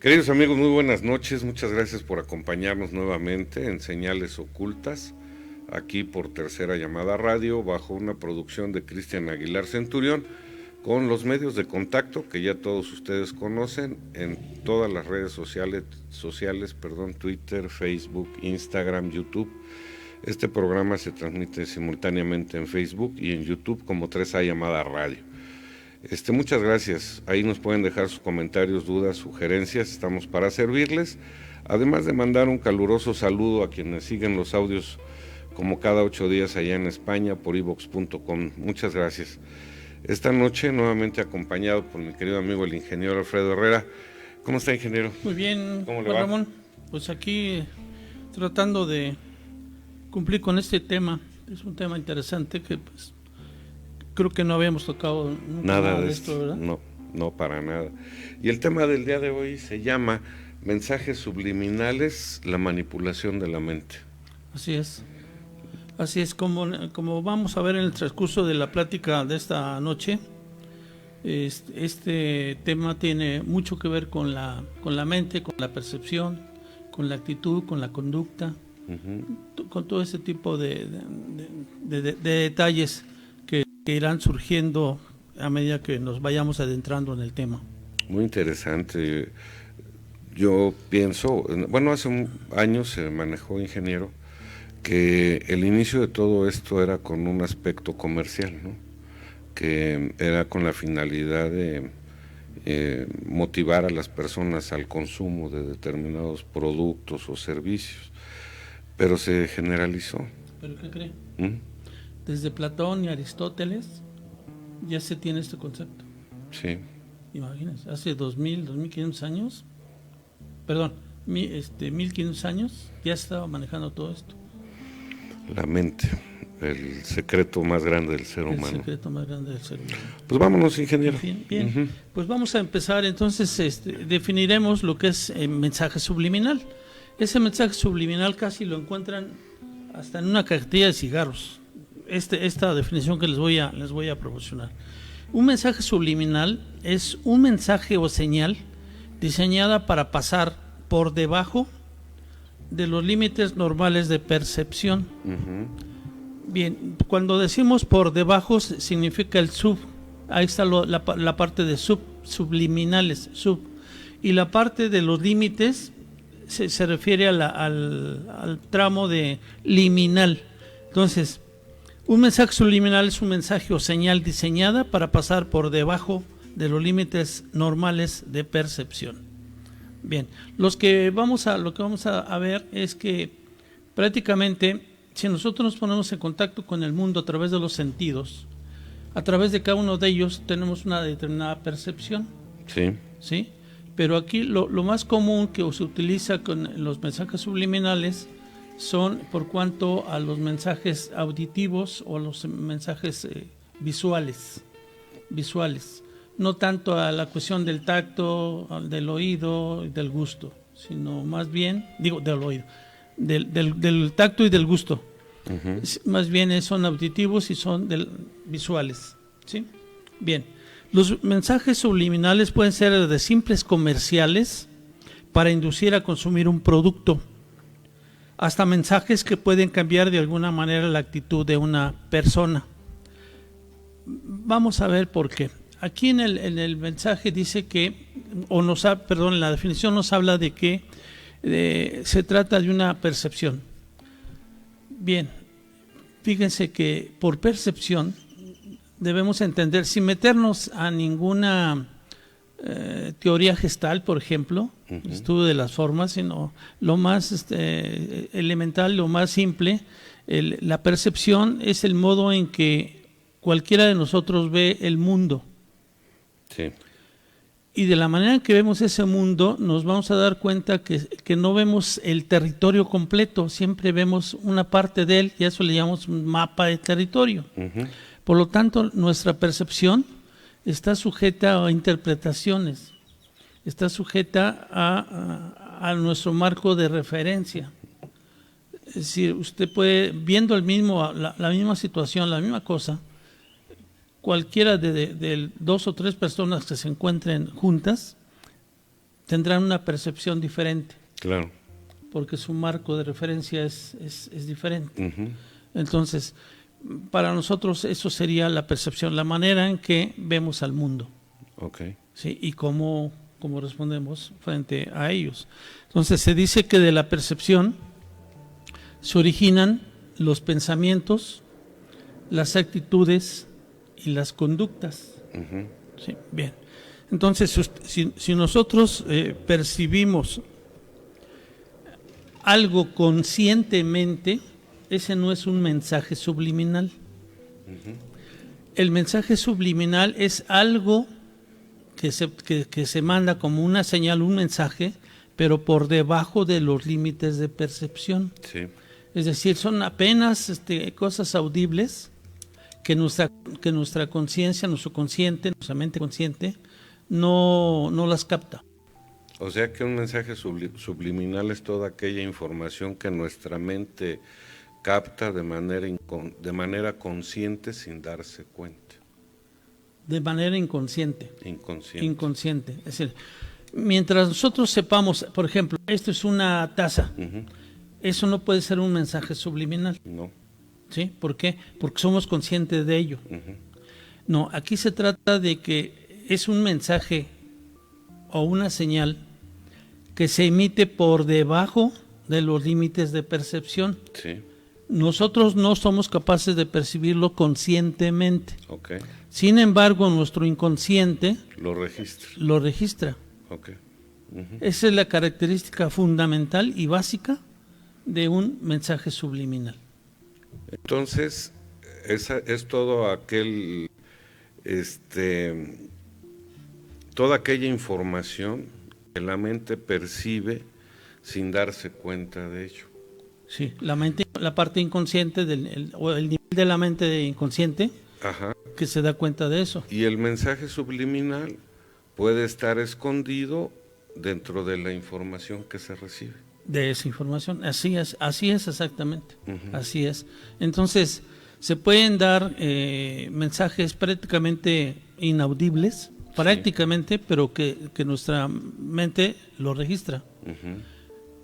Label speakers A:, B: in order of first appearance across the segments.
A: Queridos amigos, muy buenas noches. Muchas gracias por acompañarnos nuevamente en Señales Ocultas, aquí por Tercera Llamada Radio, bajo una producción de Cristian Aguilar Centurión, con los medios de contacto que ya todos ustedes conocen en todas las redes sociales, Twitter, Facebook, Instagram, YouTube. Este programa se transmite simultáneamente en Facebook y en YouTube como 3A Llamada Radio. Muchas gracias. Ahí nos pueden dejar sus comentarios, dudas, sugerencias. Estamos para servirles. Además de mandar un caluroso saludo a quienes siguen los audios como cada 8 días allá en España por ivox.com. Muchas gracias. Esta noche nuevamente acompañado por mi querido amigo el ingeniero Alfredo Herrera. ¿Cómo está, ingeniero?
B: Muy bien,
A: ¿Cómo le
B: Juan
A: va?
B: Ramón. Pues aquí tratando de cumplir con este tema. Es un tema interesante que pues creo que no habíamos tocado nunca
A: Nada de
B: esto, ¿verdad?
A: No, para nada. Y el tema del día de hoy se llama mensajes subliminales, la manipulación de la mente.
B: Así es. Así es, como vamos a ver en el transcurso de la plática de esta noche, este tema tiene mucho que ver con la mente, con la percepción, con la actitud, con la conducta, con todo ese tipo de detalles que irán surgiendo a medida que nos vayamos adentrando en el tema.
A: Muy interesante. Yo pienso, bueno, hace años se manejó, ingeniero, que el inicio de todo esto era con un aspecto comercial, ¿no? Que era con la finalidad de motivar a las personas al consumo de determinados productos o servicios, pero se generalizó.
B: ¿Pero qué cree? Desde Platón y Aristóteles ya se tiene este concepto.
A: Sí.
B: Imagínense, hace 2500 años, perdón, 1500 años ya se estaba manejando todo esto.
A: La mente, el secreto más grande del ser humano.
B: El secreto más grande del ser humano.
A: Pues vámonos, ingeniero.
B: Bien. Pues vamos a empezar entonces, definiremos lo que es mensaje subliminal. Ese mensaje subliminal casi lo encuentran hasta en una cajetilla de cigarros. Esta definición que les voy a proporcionar. Un mensaje subliminal es un mensaje o señal diseñada para pasar por debajo de los límites normales de percepción. Bien, cuando decimos por debajo significa el sub. Ahí está la parte de subliminales, y la parte de los límites se refiere al tramo de liminal. Entonces, un mensaje subliminal es un mensaje o señal diseñada para pasar por debajo de los límites normales de percepción. Bien, lo que vamos a ver es que prácticamente si nosotros nos ponemos en contacto con el mundo a través de los sentidos, a través de cada uno de ellos tenemos una determinada percepción. ¿Sí? Pero aquí lo más común que se utiliza con los mensajes subliminales son por cuanto a los mensajes auditivos o los mensajes visuales, no tanto a la cuestión del tacto, del oído y del gusto, sino más bien, del oído, del tacto y del gusto. Más bien son auditivos y son visuales, ¿sí? Bien, los mensajes subliminales pueden ser de simples comerciales para inducir a consumir un producto, hasta mensajes que pueden cambiar de alguna manera la actitud de una persona. Vamos a ver por qué. Aquí en el mensaje dice que, la definición nos habla de que se trata de una percepción. Bien, fíjense que por percepción debemos entender, sin meternos a ninguna teoría gestal, por ejemplo, estudio de las formas, sino lo más elemental, lo más simple, la percepción es el modo en que cualquiera de nosotros ve el mundo.
A: Sí.
B: Y de la manera en que vemos ese mundo, nos vamos a dar cuenta que no vemos el territorio completo, siempre vemos una parte de él, y a eso le llamamos un mapa de territorio. Por lo tanto, nuestra percepción está sujeta a interpretaciones, está sujeta a nuestro marco de referencia. Es decir, usted puede, viendo la misma situación, la misma cosa, cualquiera de 2 o 3 personas que se encuentren juntas tendrán una percepción diferente.
A: Claro.
B: Porque su marco de referencia es diferente.
A: Uh-huh.
B: Entonces, para nosotros eso sería la percepción, la manera en que vemos al mundo.
A: Okay.
B: ¿Sí? Y cómo respondemos frente a ellos. Entonces, se dice que de la percepción se originan los pensamientos, las actitudes y las conductas.
A: Uh-huh.
B: Sí, bien. Entonces, si nosotros percibimos algo conscientemente, ese no es un mensaje subliminal. Uh-huh. El mensaje subliminal es algo que se manda como una señal, un mensaje, pero por debajo de los límites de percepción.
A: Sí.
B: Es decir, son apenas cosas audibles que nuestra conciencia, nuestro consciente, nuestra mente consciente, no las capta.
A: O sea que un mensaje subliminal es toda aquella información que nuestra mente capta de manera consciente sin darse cuenta.
B: De manera inconsciente.
A: Inconsciente.
B: Es decir, mientras nosotros sepamos, por ejemplo, esto es una taza,
A: uh-huh.
B: Eso no puede ser un mensaje subliminal.
A: No.
B: ¿Sí? ¿Por qué? Porque somos conscientes de ello.
A: Uh-huh.
B: No, aquí se trata de que es un mensaje o una señal que se emite por debajo de los límites de percepción.
A: Sí.
B: Nosotros no somos capaces de percibirlo conscientemente.
A: Okay.
B: Sin embargo, nuestro inconsciente
A: lo registra.
B: Okay.
A: Uh-huh.
B: Esa es la característica fundamental y básica de un mensaje subliminal.
A: Entonces, esa es todo toda aquella información que la mente percibe sin darse cuenta de ello.
B: Sí, la parte inconsciente o el nivel de la mente inconsciente.
A: Ajá.
B: Que se da cuenta de eso.
A: Y el mensaje subliminal puede estar escondido dentro de la información que se recibe.
B: De esa información, así es exactamente.
A: Uh-huh.
B: Así es. Entonces, se pueden dar mensajes prácticamente inaudibles, prácticamente, sí. Pero que nuestra mente lo registra.
A: Uh-huh.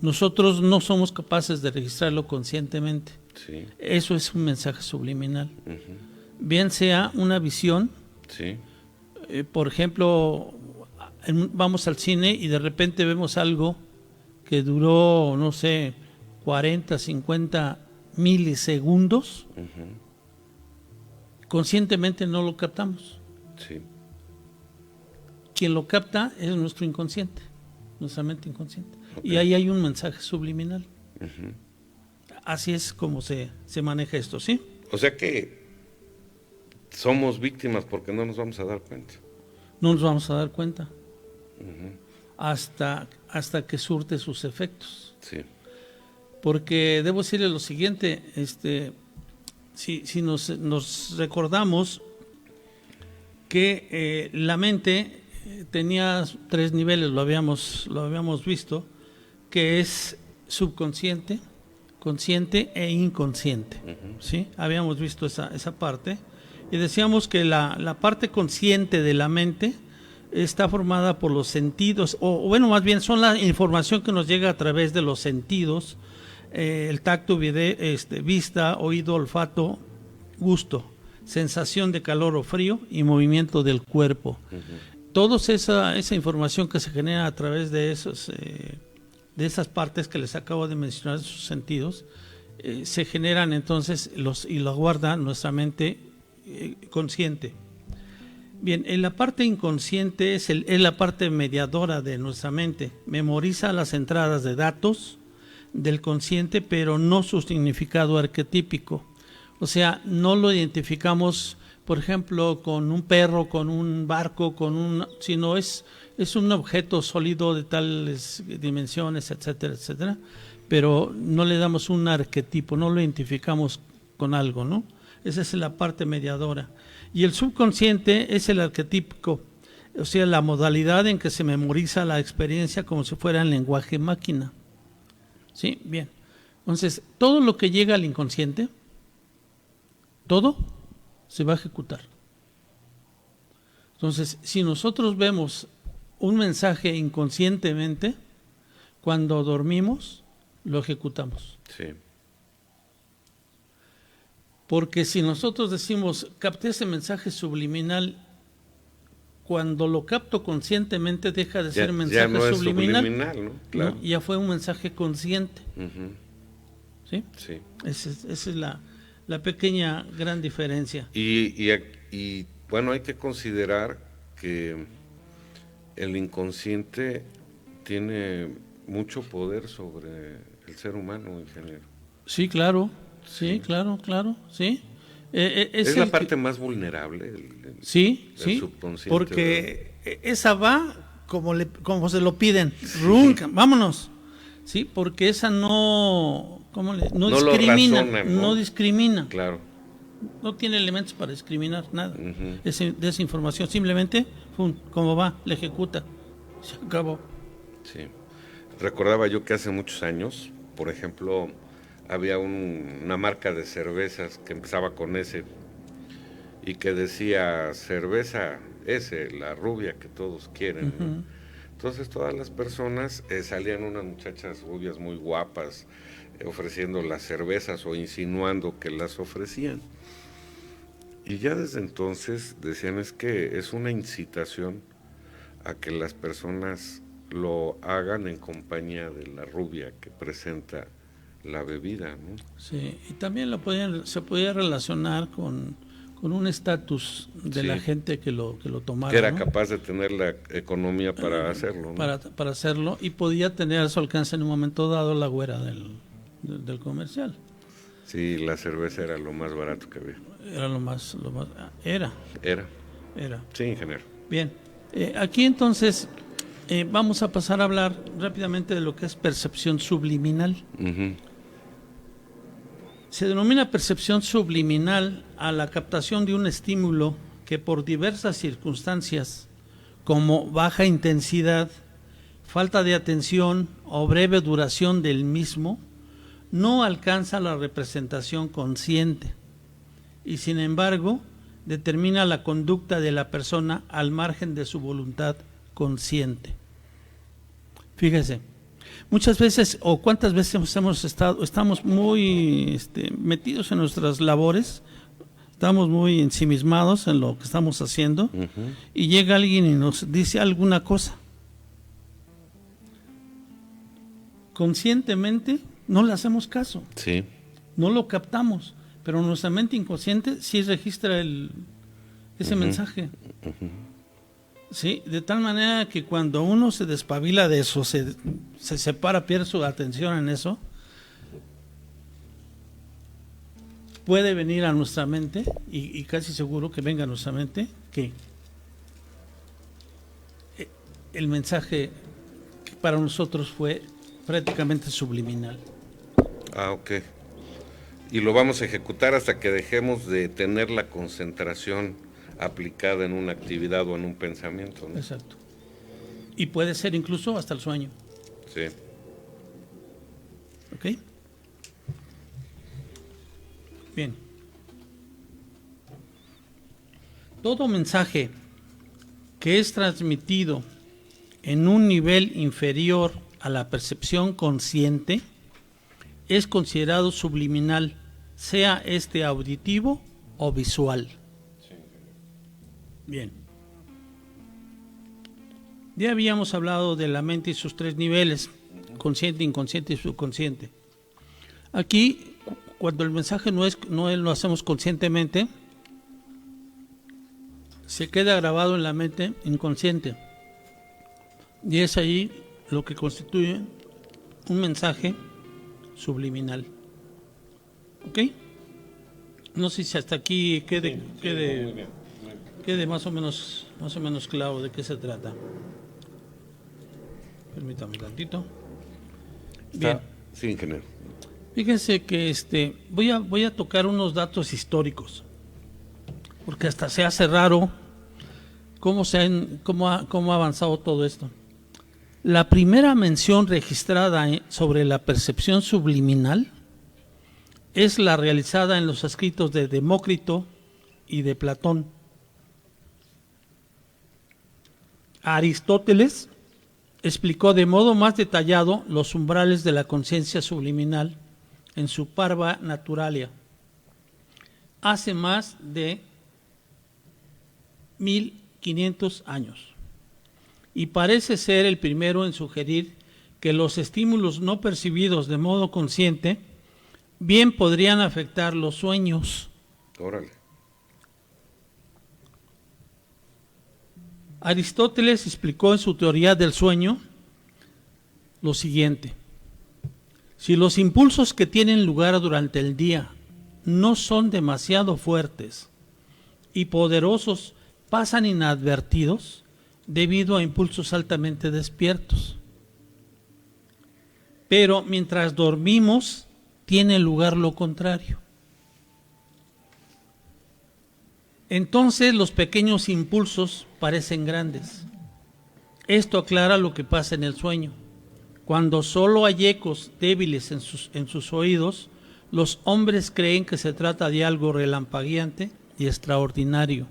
B: Nosotros no somos capaces de registrarlo conscientemente.
A: Sí.
B: Eso es un mensaje subliminal.
A: Uh-huh.
B: Bien sea una visión,
A: sí.
B: Por ejemplo, vamos al cine y de repente vemos algo que duró, no sé, 40, 50 milisegundos, uh-huh. Conscientemente no lo captamos.
A: Sí.
B: Quien lo capta es nuestro inconsciente, nuestra mente inconsciente.
A: Okay.
B: Y ahí hay un mensaje subliminal.
A: Uh-huh.
B: Así es como se maneja esto, ¿sí?
A: O sea que somos víctimas porque no nos vamos a dar cuenta.
B: No nos vamos a dar cuenta.
A: Uh-huh.
B: Hasta que surte sus efectos.
A: Sí.
B: Porque debo decirle lo siguiente, si nos recordamos que la mente tenía 3 niveles, lo habíamos visto, que es subconsciente, consciente e inconsciente. Uh-huh. ¿Sí? Habíamos visto esa parte. Y decíamos que la parte consciente de la mente está formada por los sentidos, o bueno, más bien son la información que nos llega a través de los sentidos, el tacto, vista, oído, olfato, gusto, sensación de calor o frío y movimiento del cuerpo. Uh-huh. Toda esa información que se genera a través de esas partes que les acabo de mencionar, sus sentidos, se generan entonces y los guarda nuestra mente consciente. Bien, en la parte inconsciente es la parte mediadora de nuestra mente. Memoriza las entradas de datos del consciente, pero no su significado arquetípico. O sea, no lo identificamos, por ejemplo, con un perro, con un barco, sino es un objeto sólido de tales dimensiones, etcétera, etcétera. Pero no le damos un arquetipo, no lo identificamos con algo, ¿no? Esa es la parte mediadora. Y el subconsciente es el arquetípico, o sea, la modalidad en que se memoriza la experiencia como si fuera en lenguaje máquina. ¿Sí? Bien. Entonces, todo lo que llega al inconsciente, todo se va a ejecutar. Entonces, si nosotros vemos un mensaje inconscientemente, cuando dormimos, lo ejecutamos.
A: Sí.
B: Porque si nosotros decimos, capté ese mensaje subliminal, cuando lo capto conscientemente deja de ser mensaje
A: ya no es
B: subliminal,
A: ¿no? Claro.
B: ¿no? Ya fue un mensaje consciente.
A: Uh-huh.
B: ¿Sí?
A: Sí.
B: Esa es la pequeña gran diferencia.
A: Y bueno, hay que considerar que el inconsciente tiene mucho poder sobre el ser humano, ingeniero.
B: Sí, claro. Sí, claro, sí.
A: Es la parte más vulnerable.
B: Sí,
A: subconsciente,
B: porque esa va como se lo piden. Runca, vámonos. Sí, porque esa no discrimina,
A: razona,
B: no discrimina.
A: Claro.
B: No tiene elementos para discriminar nada.
A: Uh-huh.
B: De esa información, simplemente, como va, la ejecuta. Se acabó.
A: Sí. Recordaba yo que hace muchos años, por ejemplo, había una marca de cervezas que empezaba con S y que decía cerveza S, la rubia que todos quieren.
B: Uh-huh.
A: ¿no? Entonces todas las personas salían unas muchachas rubias muy guapas ofreciendo las cervezas o insinuando que las ofrecían. Y ya desde entonces decían es que es una incitación a que las personas lo hagan en compañía de la rubia que presenta la bebida, ¿no?
B: Sí, y también se podía relacionar con un estatus de la gente que lo tomara.
A: Que era, ¿no?, capaz de tener la economía para hacerlo, ¿no?
B: Para hacerlo, y podía tener a su alcance en un momento dado la güera del comercial.
A: Sí, la cerveza era lo más barato que había.
B: Era lo más Era.
A: Sí, ingeniero.
B: Bien, aquí entonces vamos a pasar a hablar rápidamente de lo que es percepción subliminal.
A: Uh-huh.
B: Se denomina percepción subliminal a la captación de un estímulo que por diversas circunstancias, como baja intensidad, falta de atención o breve duración del mismo, no alcanza la representación consciente y, sin embargo, determina la conducta de la persona al margen de su voluntad consciente. Fíjese, muchas veces o cuántas veces estamos muy metidos en nuestras labores, estamos muy ensimismados en lo que estamos haciendo, uh-huh, y llega alguien y nos dice alguna cosa. Conscientemente no le hacemos caso,
A: sí,
B: no lo captamos, pero nuestra mente inconsciente sí registra ese uh-huh mensaje. Uh-huh. Sí, de tal manera que cuando uno se despabila de eso, se separa, pierde su atención en eso, puede venir a nuestra mente, y casi seguro que venga a nuestra mente, que el mensaje que para nosotros fue prácticamente subliminal.
A: Ah, ok. Y lo vamos a ejecutar hasta que dejemos de tener la concentración aplicada en una actividad o en un pensamiento, ¿no?
B: Exacto. Y puede ser incluso hasta el sueño.
A: Sí.
B: ¿Ok? Bien. Todo mensaje que es transmitido en un nivel inferior a la percepción consciente es considerado subliminal, sea este auditivo o visual. Bien. Ya habíamos hablado de la mente y sus tres niveles, consciente, inconsciente y subconsciente. Aquí, cuando el mensaje no lo hacemos conscientemente, se queda grabado en la mente inconsciente. Y es ahí lo que constituye un mensaje subliminal. ¿Ok? No sé si hasta aquí quede más o menos claro de qué se trata. Permítame un tantito. Bien.
A: Sí, ingeniero.
B: Fíjense que voy a tocar unos datos históricos, porque hasta se hace raro cómo ha avanzado todo esto. La primera mención registrada sobre la percepción subliminal es la realizada en los escritos de Demócrito y de Platón. Aristóteles explicó de modo más detallado los umbrales de la conciencia subliminal en su Parva Naturalia hace más de 1500 años, y parece ser el primero en sugerir que los estímulos no percibidos de modo consciente bien podrían afectar los sueños.
A: Órale.
B: Aristóteles explicó en su teoría del sueño lo siguiente: si los impulsos que tienen lugar durante el día no son demasiado fuertes y poderosos, pasan inadvertidos debido a impulsos altamente despiertos. Pero mientras dormimos, tiene lugar lo contrario. Entonces los pequeños impulsos parecen grandes. Esto aclara lo que pasa en el sueño. Cuando solo hay ecos débiles en sus oídos, los hombres creen que se trata de algo relampagueante y extraordinario.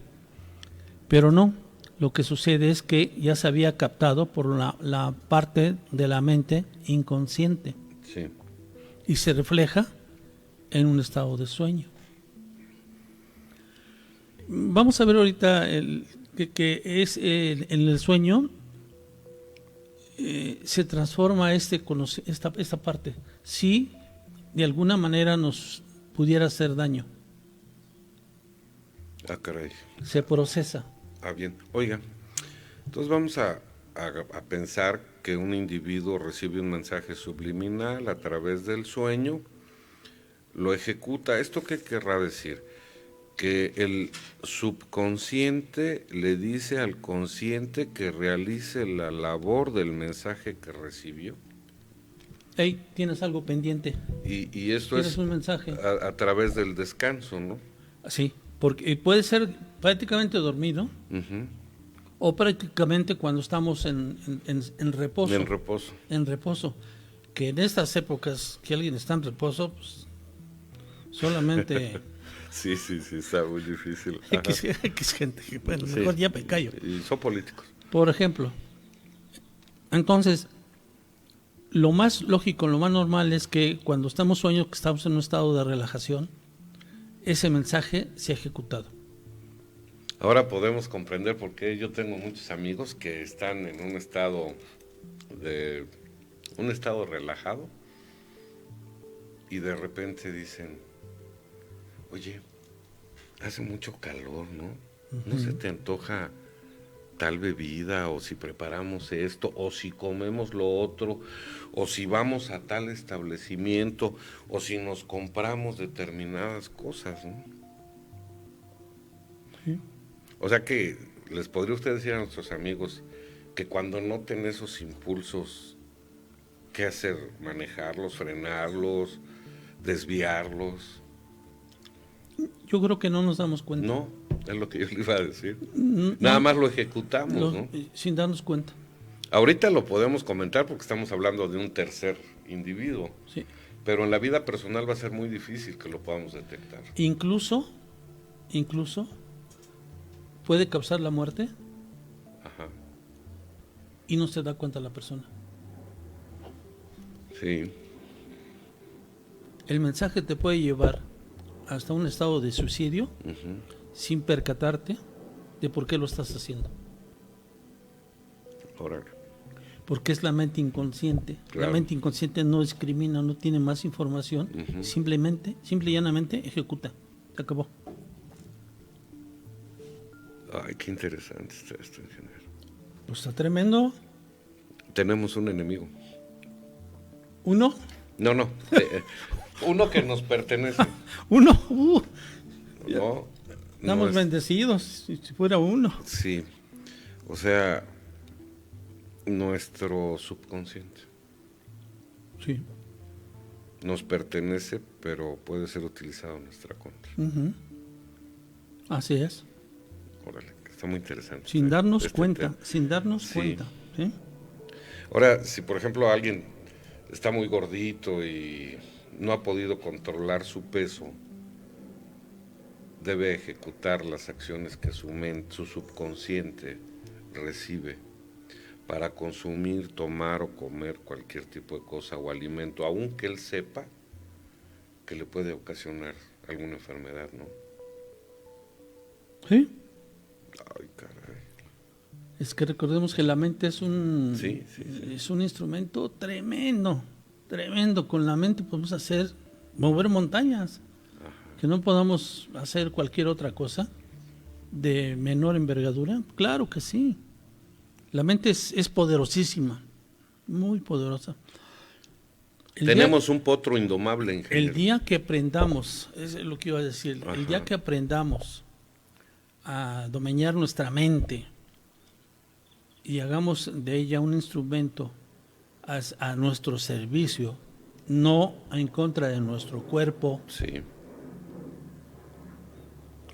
B: Pero no, lo que sucede es que ya se había captado por la parte de la mente inconsciente.
A: Sí.
B: Y se refleja en un estado de sueño. Vamos a ver ahorita que es en el sueño se transforma esta parte. Si de alguna manera nos pudiera hacer daño.
A: Ah, caray.
B: Se procesa.
A: Ah, bien. Oiga, entonces vamos a pensar que un individuo recibe un mensaje subliminal a través del sueño, lo ejecuta. ¿Esto qué querrá decir? Que el subconsciente le dice al consciente que realice la labor del mensaje que recibió.
B: Hey, tienes algo pendiente.
A: Y esto
B: ¿Tienes
A: es
B: un mensaje?
A: a través del descanso, ¿no?
B: Sí, porque puede ser prácticamente dormido.
A: Uh-huh.
B: O prácticamente cuando estamos en reposo.
A: En reposo.
B: En reposo. Que en estas épocas que alguien está en reposo, pues solamente...
A: Sí, está muy difícil.
B: X gente, bueno,
A: Sí.
B: mejor ya me callo.
A: Y son políticos.
B: Por ejemplo, entonces, lo más lógico, lo más normal es que cuando estamos sueños, que estamos en un estado de relajación, ese mensaje se ha ejecutado.
A: Ahora podemos comprender por qué yo tengo muchos amigos que están en un estado relajado y de repente dicen, oye, hace mucho calor, ¿no? ¿No se te antoja tal bebida, o si preparamos esto, o si comemos lo otro, o si vamos a tal establecimiento, o si nos compramos determinadas cosas, ¿no?
B: Sí.
A: O sea que les podría usted decir a nuestros amigos que cuando noten esos impulsos, ¿qué hacer? ¿Manejarlos, frenarlos, desviarlos?
B: Yo creo que no nos damos cuenta.
A: No, es lo que yo le iba a decir.
B: No,
A: Nada más lo ejecutamos, ¿no?
B: Sin darnos cuenta.
A: Ahorita lo podemos comentar porque estamos hablando de un tercer individuo,
B: Sí.
A: pero en la vida personal va a ser muy difícil que lo podamos detectar.
B: Incluso puede causar la muerte.
A: Ajá.
B: Y no se da cuenta la persona.
A: Sí.
B: El mensaje te puede llevar hasta un estado de suicidio sin percatarte de por qué lo estás haciendo.
A: Órale.
B: Porque es la mente inconsciente.
A: Claro.
B: La mente inconsciente no discrimina, no tiene más información. Simple y llanamente ejecuta. Se acabó.
A: Ay, qué interesante está esto, ingeniero.
B: Pues está tremendo.
A: Tenemos un enemigo.
B: ¿Uno?
A: No. Uno que nos pertenece.
B: ¿Uno?
A: No.
B: Estamos bendecidos, si fuera uno.
A: Sí. O sea, nuestro subconsciente
B: Sí.
A: nos pertenece, pero puede ser utilizado en nuestra contra.
B: Así es.
A: Órale, está muy interesante.
B: Sin darnos
A: este
B: cuenta,
A: tema.
B: sin darnos
A: Sí.
B: cuenta. ¿Sí?
A: Ahora, si por ejemplo alguien está muy gordito y no ha podido controlar su peso, debe ejecutar las acciones que su subconsciente recibe para consumir, tomar o comer cualquier tipo de cosa o alimento, aunque él sepa que le puede ocasionar alguna enfermedad, ¿no?
B: ¿Sí?
A: Ay, caray.
B: Es que recordemos que la mente es
A: Sí.
B: es un instrumento tremendo, tremendo. Con la mente podemos mover montañas, que no podamos hacer cualquier otra cosa de menor envergadura. Claro que sí. La mente es poderosísima, muy poderosa.
A: Tenemos un potro indomable, ingeniero.
B: El día que aprendamos, es lo que iba a decir,
A: Ajá.
B: el día que aprendamos a domeñar nuestra mente y hagamos de ella un instrumento a nuestro servicio, no en contra de nuestro cuerpo,
A: Sí.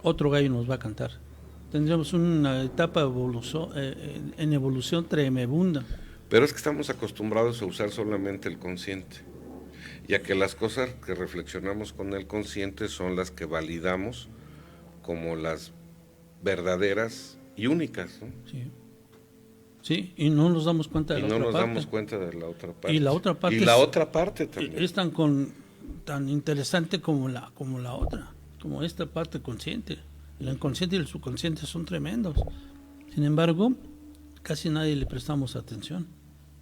B: otro gallo nos va a cantar. Tendremos una etapa en evolución tremenda.
A: Pero es que estamos acostumbrados a usar solamente el consciente, ya que las cosas que reflexionamos con el consciente son las que validamos como las verdaderas y únicas, ¿no?
B: Sí. Sí, y no nos damos cuenta de
A: Y
B: la
A: no
B: otra
A: nos
B: parte.
A: damos cuenta de la otra parte.
B: Y la otra parte
A: Y la otra parte también.
B: es tan interesante como la otra, como esta parte consciente. El inconsciente y el subconsciente son tremendos. Sin embargo, casi nadie le prestamos atención.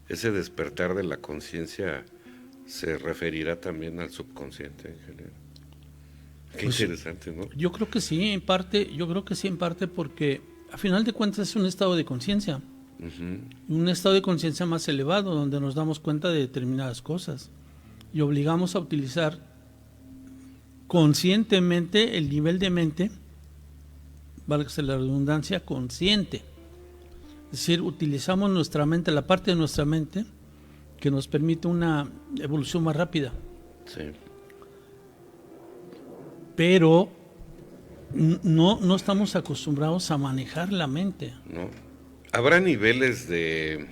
A: Ese despertar de la conciencia se referirá también al subconsciente, ingeniero. Qué
B: Pues,
A: interesante, ¿no?
B: Yo creo que sí, en parte, porque a final de cuentas es un estado de conciencia.
A: Uh-huh.
B: Un estado de conciencia más elevado donde nos damos cuenta de determinadas cosas y obligamos a utilizar conscientemente el nivel de mente, válgase la redundancia, consciente. Es decir, utilizamos nuestra mente, la parte de nuestra mente que nos permite una evolución más rápida.
A: Sí.
B: Pero no estamos acostumbrados a manejar la mente.
A: ¿No? ¿Habrá niveles de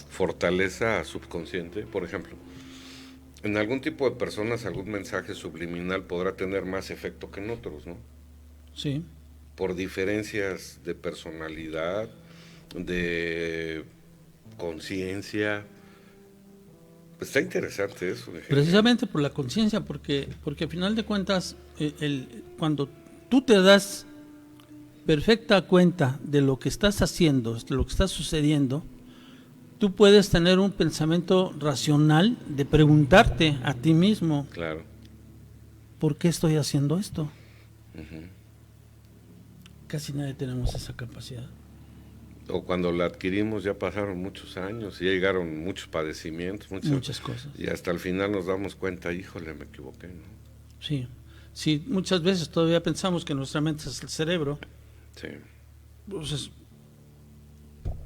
A: fortaleza subconsciente? Por ejemplo, en algún tipo de personas algún mensaje subliminal podrá tener más efecto que en otros, ¿no?
B: Sí.
A: Por diferencias de personalidad, de conciencia. Está interesante eso.
B: Precisamente por la conciencia, porque al final de cuentas, cuando tú te das perfecta cuenta de lo que estás haciendo, de lo que está sucediendo, tú puedes tener un pensamiento racional de preguntarte a ti mismo,
A: claro,
B: ¿por qué estoy haciendo esto?
A: uh-huh.
B: Casi nadie tenemos esa capacidad.
A: O cuando la adquirimos ya pasaron muchos años y ya llegaron muchos padecimientos,
B: muchas cosas.
A: Y hasta el final nos damos cuenta, híjole, me equivoqué, ¿no?
B: Sí, sí, muchas veces todavía pensamos que nuestra mente es el cerebro.
A: Sí.
B: Entonces,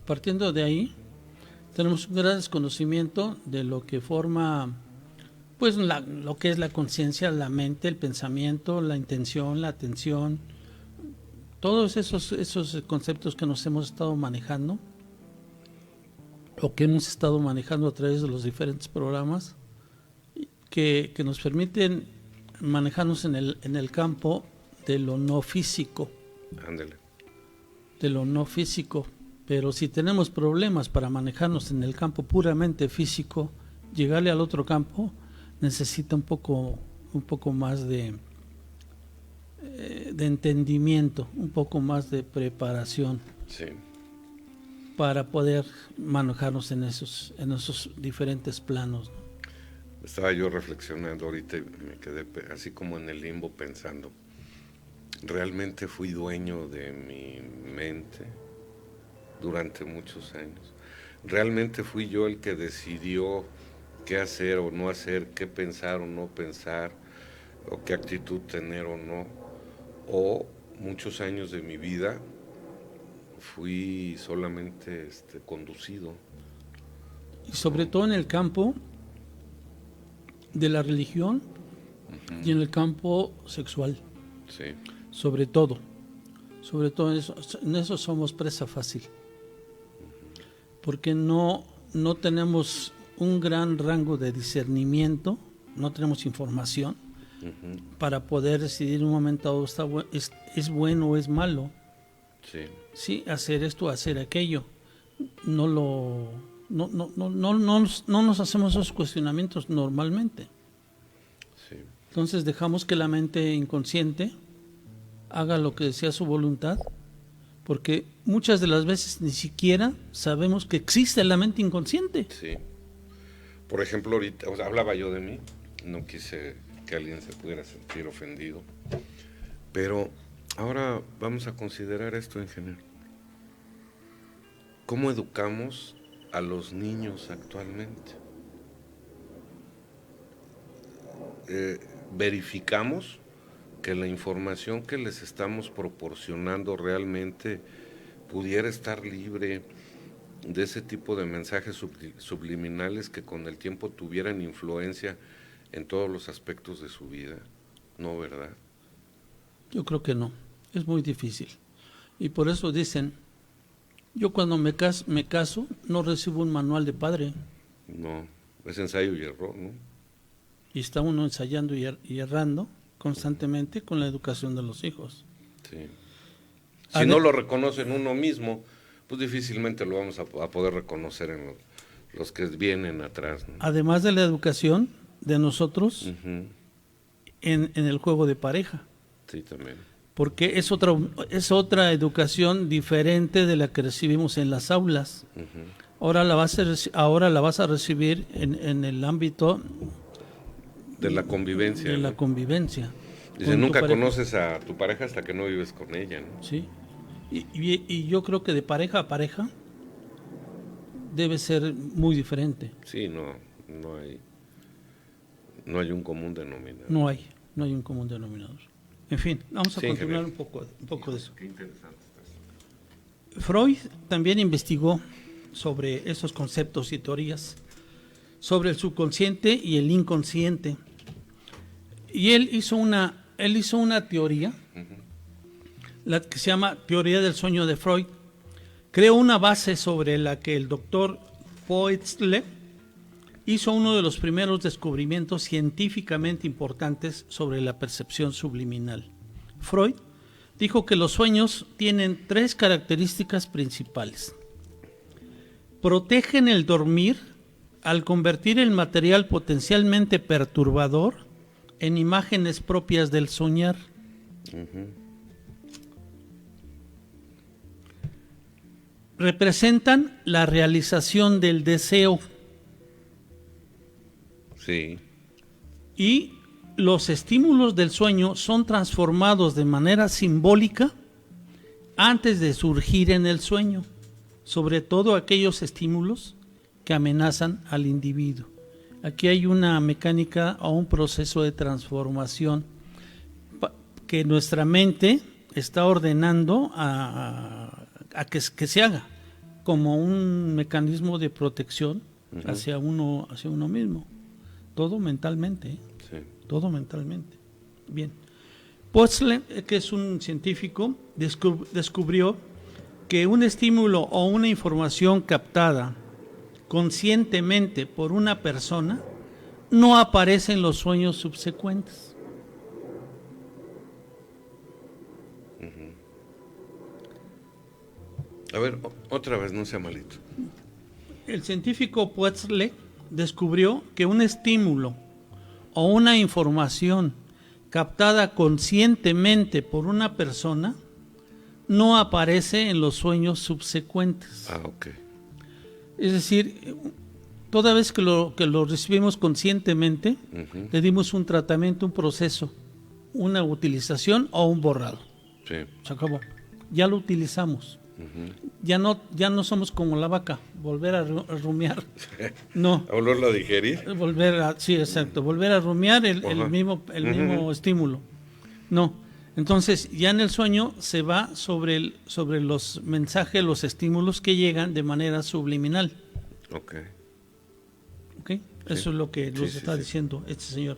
B: partiendo de ahí, tenemos un gran desconocimiento de lo que forma, pues, lo que es la conciencia, la mente, el pensamiento, la intención, la atención, todos esos conceptos que nos hemos estado manejando o que hemos estado manejando a través de los diferentes programas que nos permiten manejarnos en el campo de lo no físico.
A: Ándale.
B: De lo no físico, pero si tenemos problemas para manejarnos en el campo puramente físico, llegarle al otro campo necesita un poco más de entendimiento, un poco más de preparación,
A: sí,
B: para poder manejarnos en esos diferentes planos.
A: Estaba yo reflexionando ahorita y me quedé así como en el limbo pensando, ¿realmente fui dueño de mi mente durante muchos años? ¿Realmente fui yo el que decidió qué hacer o no hacer, qué pensar o no pensar, o qué actitud tener o no? O muchos años de mi vida fui solamente conducido.
B: Y sobre todo en el campo de la religión, uh-huh, y en el campo sexual.
A: Sí.
B: Sobre todo en eso somos presa fácil. Porque no tenemos un gran rango de discernimiento, no tenemos información, uh-huh, para poder decidir en un momento dado es bueno o es malo.
A: Sí.
B: Sí, hacer esto o hacer aquello. no nos hacemos esos cuestionamientos normalmente.
A: Sí.
B: Entonces dejamos que la mente inconsciente haga lo que sea su voluntad, porque muchas de las veces ni siquiera sabemos que existe la mente inconsciente.
A: Sí. Por ejemplo, ahorita, o sea, hablaba yo de mí, no quise que alguien se pudiera sentir ofendido, pero ahora vamos a considerar esto en general. ¿Cómo educamos a los niños actualmente? ¿Verificamos que la información que les estamos proporcionando realmente pudiera estar libre de ese tipo de mensajes subliminales que con el tiempo tuvieran influencia en todos los aspectos de su vida? No, ¿verdad?
B: Yo creo que no, es muy difícil. Y por eso dicen, yo cuando me caso no recibo un manual de padre.
A: No, es ensayo y error, ¿no?
B: Y está uno ensayando y errando constantemente con la educación de los hijos.
A: Sí. Si no lo reconoce en uno mismo, pues difícilmente lo vamos a poder reconocer en los que vienen atrás, ¿no?
B: Además de la educación de nosotros,
A: Uh-huh.
B: en el juego de pareja.
A: Sí, también.
B: Porque es otra educación diferente de la que recibimos en las aulas.
A: Uh-huh.
B: Ahora la vas a recibir en el ámbito
A: de la convivencia.
B: De
A: ¿no?
B: la convivencia.
A: Dice, nunca conoces a tu pareja hasta que no vives con ella, ¿no?
B: Sí. Y yo creo que de pareja a pareja debe ser muy diferente.
A: Sí, no hay un común denominador.
B: No hay un común denominador. En fin, vamos a continuar un poco de eso.
A: Qué interesante está.
B: Freud también investigó sobre esos conceptos y teorías, sobre el subconsciente y el inconsciente. Y él hizo una teoría, la que se llama teoría del sueño de Freud. Creó una base sobre la que el doctor Poetzle hizo uno de los primeros descubrimientos científicamente importantes sobre la percepción subliminal. Freud dijo que los sueños tienen 3 características principales. Protegen el dormir al convertir el material potencialmente perturbador en imágenes propias del soñar.
A: Uh-huh.
B: Representan la realización del deseo.
A: Sí.
B: Y los estímulos del sueño son transformados de manera simbólica antes de surgir en el sueño, sobre todo aquellos estímulos que amenazan al individuo. Aquí hay una mecánica o un proceso de transformación que nuestra mente está ordenando a que se haga como un mecanismo de protección hacia uno mismo. Todo mentalmente, ¿eh?
A: Sí.
B: Todo mentalmente. Bien. Poetzle, que es un científico, descubrió que un estímulo o una información captada conscientemente por una persona no aparece en los sueños subsecuentes.
A: A ver, otra vez, no sea malito.
B: El científico Poetzle descubrió que un estímulo o una información captada conscientemente por una persona no aparece en los sueños subsecuentes.
A: Ah, ok.
B: Es decir, toda vez que lo recibimos conscientemente, le dimos un tratamiento, un proceso, una utilización o un borrado.
A: Sí.
B: Se acabó. Ya lo utilizamos. Ya no somos como la vaca, volver a rumiar. No.
A: ¿A volverlo a digerir?
B: Sí, exacto. Volver a rumiar el mismo estímulo. No. Entonces, ya en el sueño se va sobre los mensajes, los estímulos que llegan de manera subliminal.
A: Ok.
B: ¿Ok? Eso es lo que nos está diciendo este señor.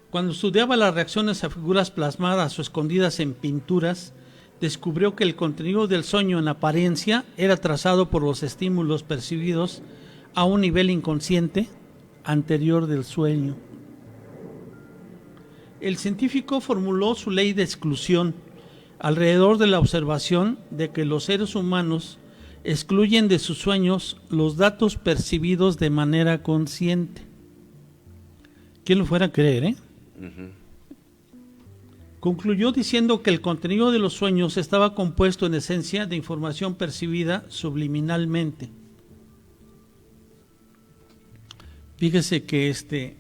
B: Cuando estudiaba las reacciones a figuras plasmadas o escondidas en pinturas, descubrió que el contenido del sueño en apariencia era trazado por los estímulos percibidos a un nivel inconsciente anterior del sueño. El científico formuló su ley de exclusión alrededor de la observación de que los seres humanos excluyen de sus sueños los datos percibidos de manera consciente. ¿Quién lo fuera a creer, eh? Concluyó diciendo que el contenido de los sueños estaba compuesto en esencia de información percibida subliminalmente. Fíjese que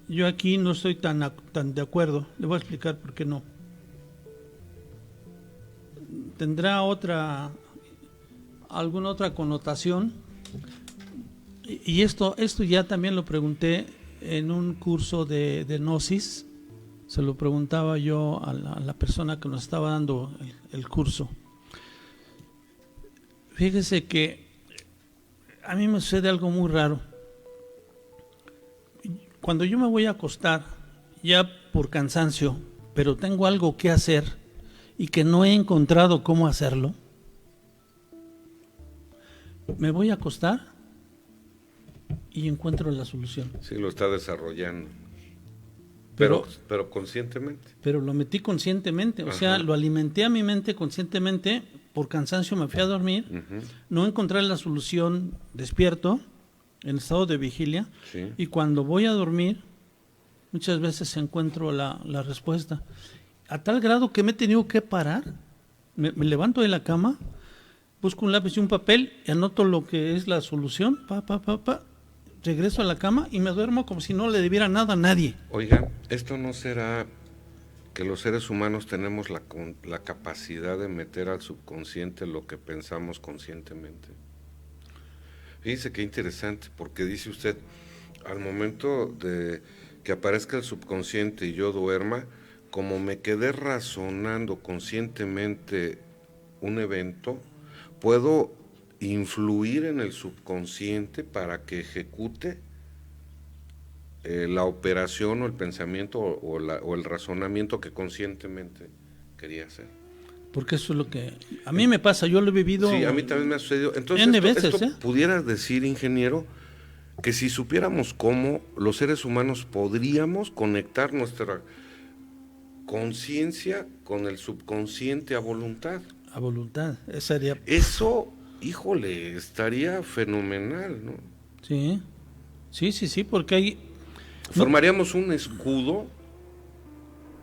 B: yo aquí no estoy tan de acuerdo. Le voy a explicar por qué no. Tendrá alguna otra connotación. Y esto ya también lo pregunté en un curso de Gnosis. Se lo preguntaba yo a la persona que nos estaba dando el curso. Fíjese que a mí me sucede algo muy raro. Cuando yo me voy a acostar, ya por cansancio, pero tengo algo que hacer y que no he encontrado cómo hacerlo, me voy a acostar y encuentro la solución.
A: Sí, lo está desarrollando. Pero conscientemente.
B: Pero lo metí conscientemente, o sea, lo alimenté a mi mente conscientemente, por cansancio me fui a dormir, no encontré la solución despierto, en estado de vigilia,
A: sí.
B: Y cuando voy a dormir, muchas veces encuentro la respuesta. A tal grado que me he tenido que parar, me levanto de la cama, busco un lápiz y un papel, y anoto lo que es la solución, regreso a la cama y me duermo como si no le debiera nada a nadie.
A: Oiga, ¿esto no será que los seres humanos tenemos la capacidad de meter al subconsciente lo que pensamos conscientemente? Fíjese qué interesante, porque dice usted, al momento de que aparezca el subconsciente y yo duerma, como me quedé razonando conscientemente un evento, puedo influir en el subconsciente para que ejecute la operación o el pensamiento o el razonamiento que conscientemente quería hacer.
B: Porque eso es lo que a mí me pasa, yo lo he vivido.
A: Sí, a mí también me ha sucedido. Entonces, esto pudiera decir, ingeniero, que si supiéramos cómo, los seres humanos podríamos conectar nuestra conciencia con el subconsciente a voluntad.
B: A voluntad, esa sería.
A: Eso, híjole, estaría fenomenal, ¿no?
B: Sí, porque hay...
A: Formaríamos un escudo.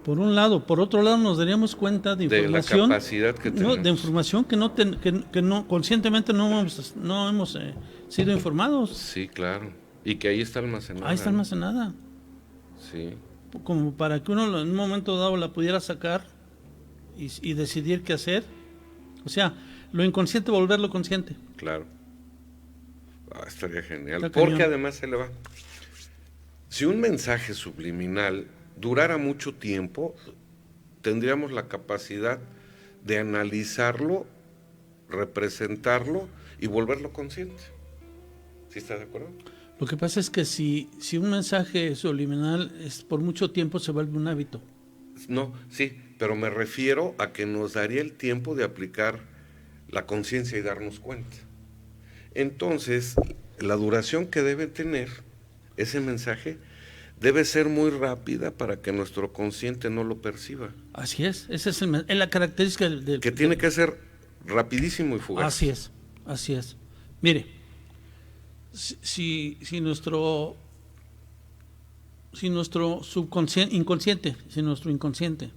B: Por un lado, por otro lado nos daríamos cuenta de información,
A: de la capacidad que tenemos.
B: De información que no conscientemente no hemos sido informados.
A: Sí, claro. Y que ahí está almacenada.
B: Ahí está almacenada.
A: Sí.
B: Como para que uno en un momento dado la pudiera sacar y decidir qué hacer. O sea, lo inconsciente volverlo consciente.
A: Claro. Estaría genial.
B: Está
A: porque
B: cañón.
A: Además se le va. Si un mensaje subliminal durara mucho tiempo, tendríamos la capacidad de analizarlo, representarlo y volverlo consciente. ¿Sí está de acuerdo?
B: Lo que pasa es que si un mensaje subliminal por mucho tiempo se vuelve un hábito.
A: No, sí, pero me refiero a que nos daría el tiempo de aplicar la conciencia y darnos cuenta. Entonces, la duración que debe tener ese mensaje debe ser muy rápida para que nuestro consciente no lo perciba.
B: Así es, esa es la característica del...
A: Que tiene que ser rapidísimo y fugaz.
B: Así es. Mire, si nuestro inconsciente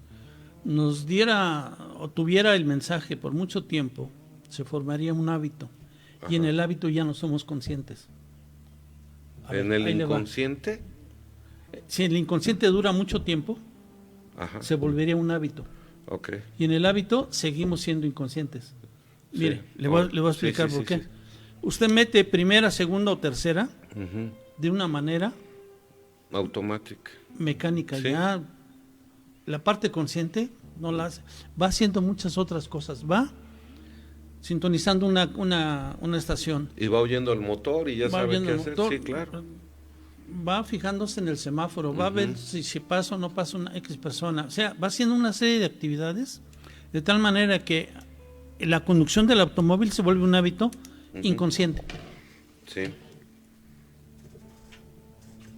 B: nos diera o tuviera el mensaje por mucho tiempo, se formaría un hábito. Ajá. Y en el hábito ya no somos conscientes.
A: ¿En el inconsciente?
B: Si el inconsciente dura mucho tiempo,
A: ajá,
B: se volvería un hábito.
A: Okay.
B: Y en el hábito seguimos siendo inconscientes. Sí. Mire, le voy a explicar por qué. Sí. Usted mete primera, segunda o tercera de una manera
A: automática,
B: mecánica. Sí. Ya la parte consciente no la hace. Va haciendo muchas otras cosas. Va sintonizando una estación.
A: Y va oyendo el motor y ya sabe qué hacer.
B: Motor,
A: sí, claro.
B: Va fijándose en el semáforo, va a ver si pasa o no pasa una X persona. O sea, va haciendo una serie de actividades de tal manera que la conducción del automóvil se vuelve un hábito inconsciente.
A: Sí.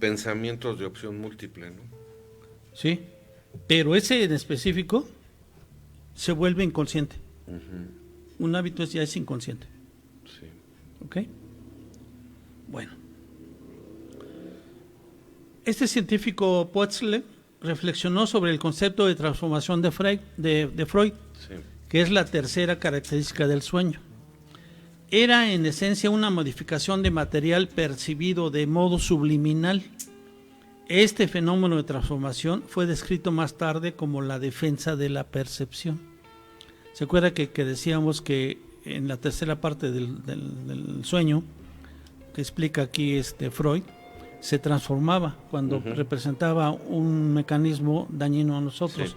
A: Pensamientos de opción múltiple, ¿no?
B: Sí, pero ese en específico se vuelve inconsciente. Un hábito ya es inconsciente.
A: Sí.
B: ¿Ok? Bueno. Este científico Poetzle reflexionó sobre el concepto de transformación de Freud,
A: Sí.
B: que es la tercera característica del sueño. Era en esencia una modificación de material percibido de modo subliminal. Este fenómeno de transformación fue descrito más tarde como la defensa de la percepción. ¿Se acuerda que decíamos que en la tercera parte del sueño, que explica aquí Freud, se transformaba cuando representaba un mecanismo dañino a nosotros? Sí.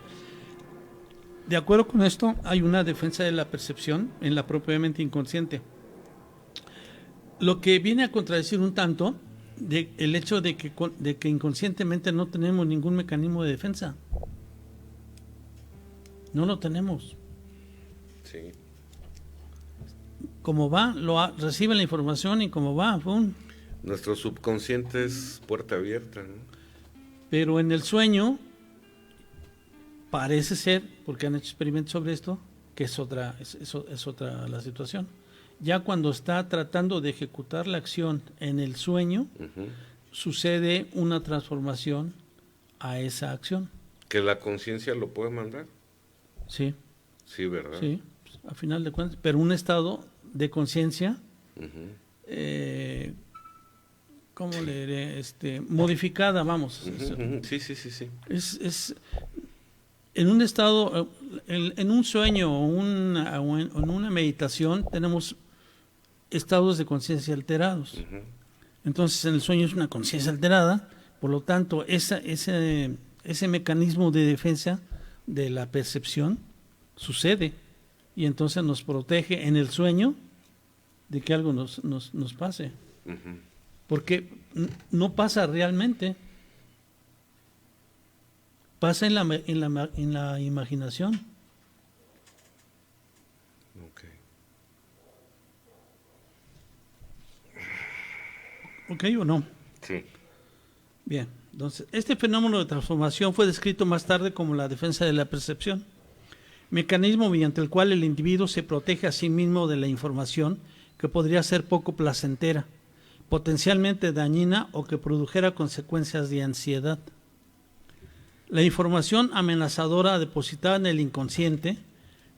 B: De acuerdo con esto, hay una defensa de la percepción en la propia mente inconsciente. Lo que viene a contradecir un tanto el hecho de que inconscientemente no tenemos ningún mecanismo de defensa. No lo tenemos.
A: Sí.
B: Como va, recibe la información y como va, ¡pum!
A: Nuestro subconsciente es puerta abierta, ¿no?
B: Pero en el sueño parece ser, porque han hecho experimentos sobre esto, que es otra la situación. Ya cuando está tratando de ejecutar la acción en el sueño, sucede una transformación a esa acción.
A: ¿Que la conciencia lo puede mandar?
B: Sí.
A: Sí, ¿verdad?
B: Sí, a final de cuentas, pero un estado de conciencia, ¿cómo le diré? Modificada, vamos.
A: Sí.
B: Es en un estado, en un sueño o en una meditación tenemos estados de conciencia alterados. Entonces en el sueño es una conciencia alterada, por lo tanto ese mecanismo de defensa de la percepción sucede y entonces nos protege en el sueño de que algo nos pase. Porque no pasa realmente, pasa en la imaginación. ¿Ok o no?
A: Sí.
B: Bien, entonces, este fenómeno de transformación fue descrito más tarde como la defensa de la percepción, mecanismo mediante el cual el individuo se protege a sí mismo de la información que podría ser poco placentera, potencialmente dañina o que produjera consecuencias de ansiedad. La información amenazadora depositada en el inconsciente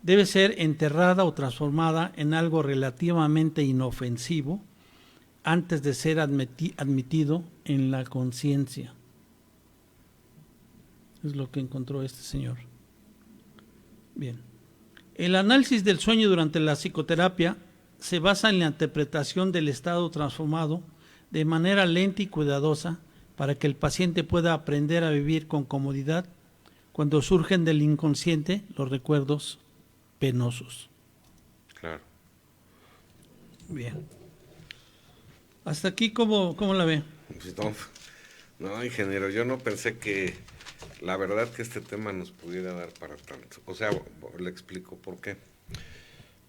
B: debe ser enterrada o transformada en algo relativamente inofensivo antes de ser admitido en la conciencia. Es lo que encontró este señor. Bien. El análisis del sueño durante la psicoterapia se basa en la interpretación del estado transformado de manera lenta y cuidadosa para que el paciente pueda aprender a vivir con comodidad cuando surgen del inconsciente los recuerdos penosos.
A: Claro.
B: Bien. Hasta aquí, ¿cómo la ve?
A: Pues no, ingeniero, yo no pensé que la verdad que este tema nos pudiera dar para tanto. O sea, le explico por qué.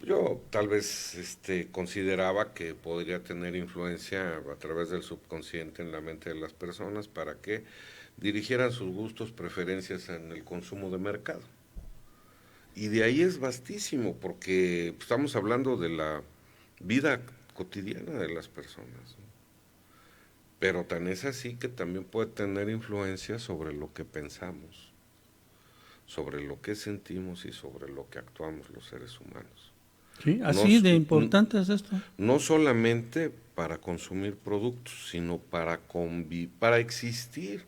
A: Yo tal vez consideraba que podría tener influencia a través del subconsciente en la mente de las personas para que dirigieran sus gustos, preferencias en el consumo de mercado. Y de ahí es vastísimo, porque estamos hablando de la vida cotidiana de las personas, ¿no? Pero tan es así que también puede tener influencia sobre lo que pensamos, sobre lo que sentimos y sobre lo que actuamos los seres humanos.
B: Sí, así de importante es esto.
A: No solamente para consumir productos, sino para existir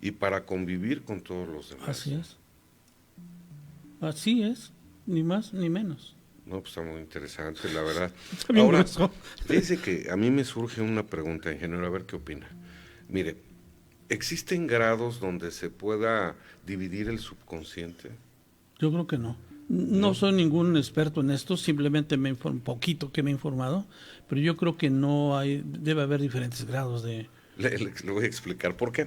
A: y para convivir con todos los demás.
B: Así es, ni más ni menos.
A: No, pues está muy interesante, la verdad.
B: Está bien. Ahora,
A: fíjese que a mí me surge una pregunta, ingeniero, a ver qué opina. Mire, ¿existen grados donde se pueda dividir el subconsciente?
B: Yo creo que no. No soy ningún experto en esto, simplemente me informo un poquito que me he informado, pero yo creo que debe haber diferentes grados de...
A: Le voy a explicar por qué.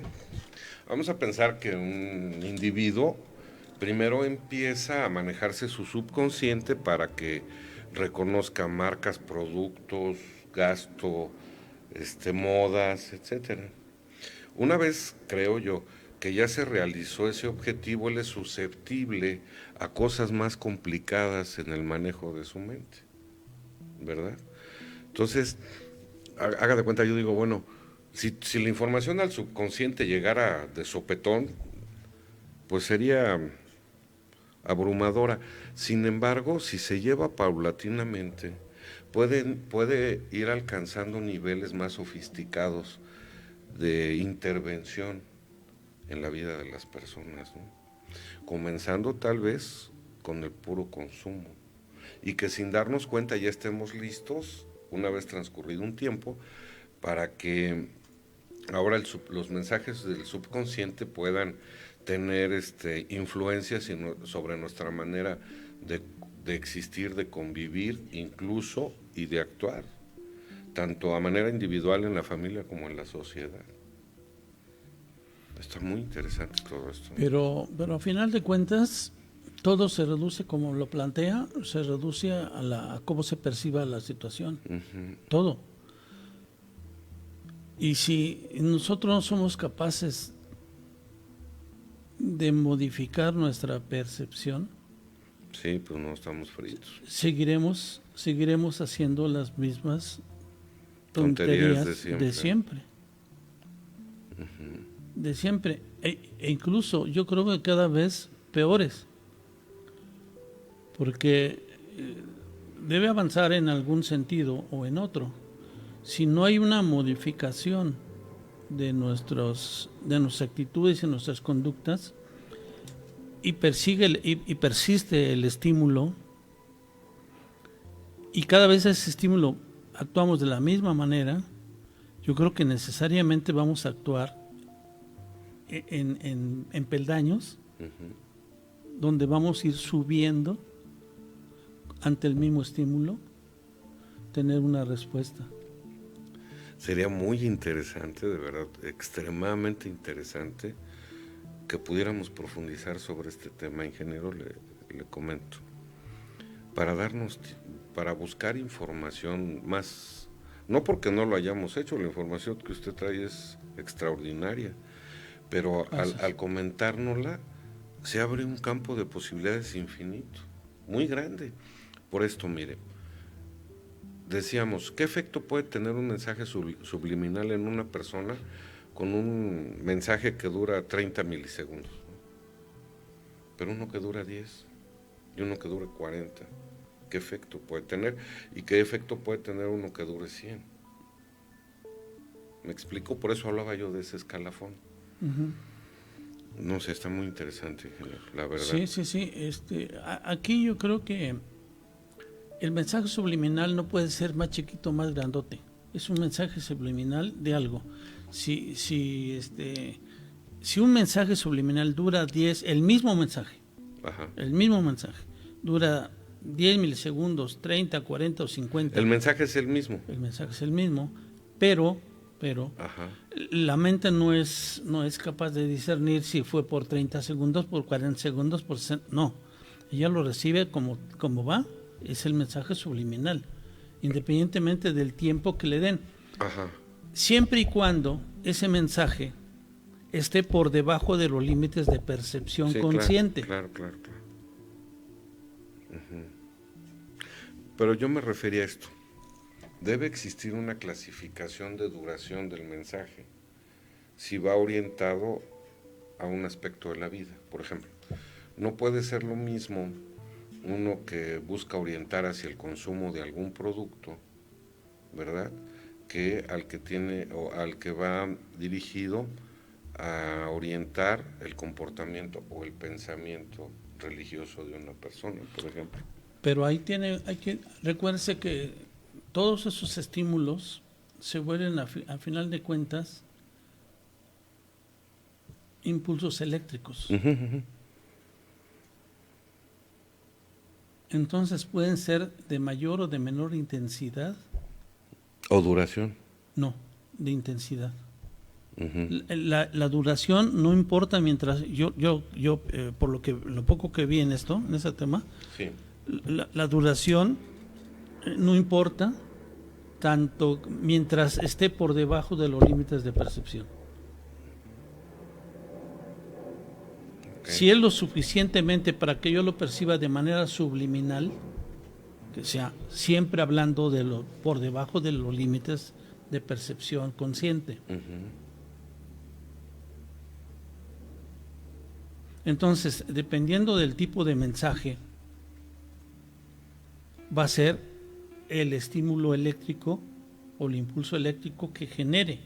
A: Vamos a pensar que un individuo primero empieza a manejarse su subconsciente para que reconozca marcas, productos, gasto, modas, etcétera. Una vez, creo yo, que ya se realizó ese objetivo, él es susceptible a cosas más complicadas en el manejo de su mente, ¿verdad? Entonces, haga de cuenta, yo digo, bueno, si la información al subconsciente llegara de sopetón, pues sería abrumadora. Sin embargo, si se lleva paulatinamente, puede ir alcanzando niveles más sofisticados de intervención en la vida de las personas, ¿no? Comenzando tal vez con el puro consumo, y que sin darnos cuenta ya estemos listos, una vez transcurrido un tiempo, para que ahora los mensajes del subconsciente puedan tener influencia sobre nuestra manera de existir, de convivir incluso y de actuar, tanto a manera individual en la familia como en la sociedad. Está muy interesante todo esto.
B: Pero a final de cuentas, todo se reduce, como lo plantea, se reduce a cómo se perciba la situación. Uh-huh. Todo. Y si nosotros no somos capaces de modificar nuestra percepción,
A: sí, pues no estamos fritos.
B: Seguiremos haciendo las mismas tonterías de siempre. Uh-huh. De siempre, e incluso yo creo que cada vez peores, porque debe avanzar en algún sentido o en otro. Si no hay una modificación de nuestras actitudes y nuestras conductas, y persiste el estímulo, y cada vez ese estímulo actuamos de la misma manera, yo creo que necesariamente vamos a actuar en peldaños, uh-huh, donde vamos a ir subiendo ante el mismo estímulo, tener una respuesta.
A: Sería muy interesante, de verdad, extremadamente interesante, que pudiéramos profundizar sobre este tema. Ingeniero, le comento, para buscar información más, no porque no lo hayamos hecho, la información que usted trae es extraordinaria, pero al comentárnosla se abre un campo de posibilidades infinito, muy grande. Por esto, mire, decíamos, ¿qué efecto puede tener un mensaje subliminal en una persona con un mensaje que dura 30 milisegundos? Pero uno que dura 10 y uno que dura 40, ¿qué efecto puede tener? ¿Y qué efecto puede tener uno que dure 100? ¿Me explico? Por eso hablaba yo de ese escalafón. Uh-huh. No sé, está muy interesante, la verdad.
B: Sí. Aquí yo creo que el mensaje subliminal no puede ser más chiquito o más grandote. Es un mensaje subliminal de algo. Si un mensaje subliminal dura 10, el mismo mensaje, ajá, el mismo mensaje, dura 10 milisegundos, 30, 40 o 50.
A: El mensaje es el mismo.
B: El mensaje es el mismo, pero ajá, la mente no es capaz de discernir si fue por 30 segundos, por 40 segundos, no. Ella lo recibe como va, es el mensaje subliminal, independientemente del tiempo que le den.
A: Ajá.
B: Siempre y cuando ese mensaje esté por debajo de los límites de percepción consciente.
A: Claro. Uh-huh. Pero yo me refería a esto. Debe existir una clasificación de duración del mensaje si va orientado a un aspecto de la vida. Por ejemplo, no puede ser lo mismo uno que busca orientar hacia el consumo de algún producto, ¿verdad?, que al que va dirigido a orientar el comportamiento o el pensamiento religioso de una persona, por ejemplo.
B: Pero recuérdese que todos esos estímulos se vuelven a final de cuentas impulsos eléctricos. Uh-huh, uh-huh. Entonces pueden ser de mayor o de menor intensidad.
A: ¿O duración?
B: No, de intensidad. Uh-huh. La duración no importa mientras yo por lo poco que vi en ese tema,
A: sí,
B: la duración no importa tanto mientras esté por debajo de los límites de percepción. Si es lo suficientemente para que yo lo perciba de manera subliminal, que sea siempre hablando de lo por debajo de los límites de percepción consciente. Entonces, dependiendo del tipo de mensaje, va a ser el estímulo eléctrico o el impulso eléctrico que genere.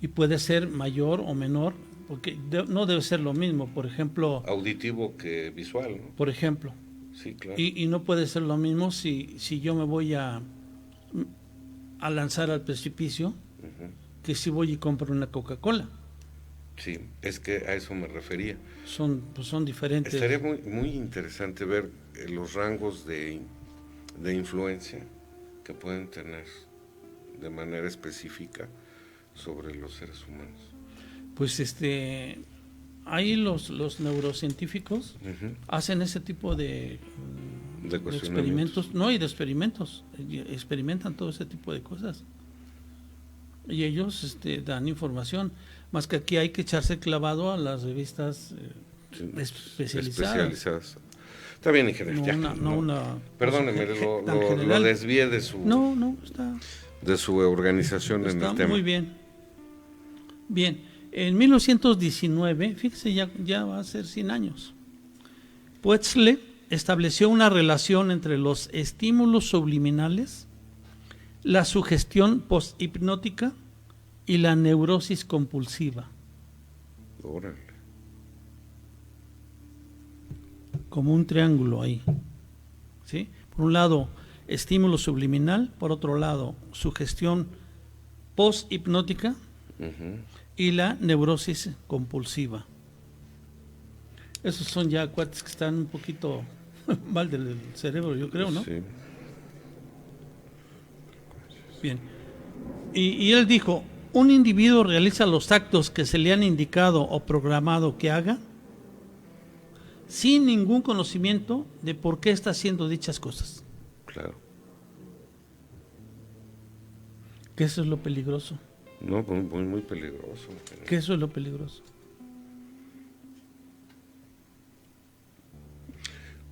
B: Y puede ser mayor o menor, porque no debe ser lo mismo, por ejemplo...
A: Auditivo que visual, ¿no?
B: Por ejemplo.
A: Sí, claro.
B: Y no puede ser lo mismo si yo me voy a lanzar al precipicio, que si voy y compro una Coca-Cola.
A: Sí, es que a eso me refería.
B: Son diferentes.
A: Estaría muy interesante ver los rangos de influencia que pueden tener de manera específica sobre los seres humanos.
B: Pues ahí los neurocientíficos hacen ese tipo de experimentos, y de experimentos, experimentan todo ese tipo de cosas. Y ellos dan información, más que aquí hay que echarse clavado a las revistas especializadas.
A: Está bien, ingeniero. Perdóneme, lo desvié de su de su organización en el tema.
B: Muy bien. Bien, en 1919, fíjese, ya va a ser 100 años, Poetzle estableció una relación entre los estímulos subliminales, la sugestión posthipnótica y la neurosis compulsiva.
A: Órale.
B: Como un triángulo ahí, ¿sí? Por un lado, estímulo subliminal, por otro lado, sugestión posthipnótica y la neurosis compulsiva. Esos son ya cuates que están un poquito mal del cerebro, yo creo, ¿no?
A: Sí.
B: Bien. Y él dijo, un individuo realiza los actos que se le han indicado o programado que haga sin ningún conocimiento de por qué está haciendo dichas cosas.
A: Claro.
B: Que eso es lo peligroso.
A: No, muy peligroso.
B: Que eso es lo peligroso.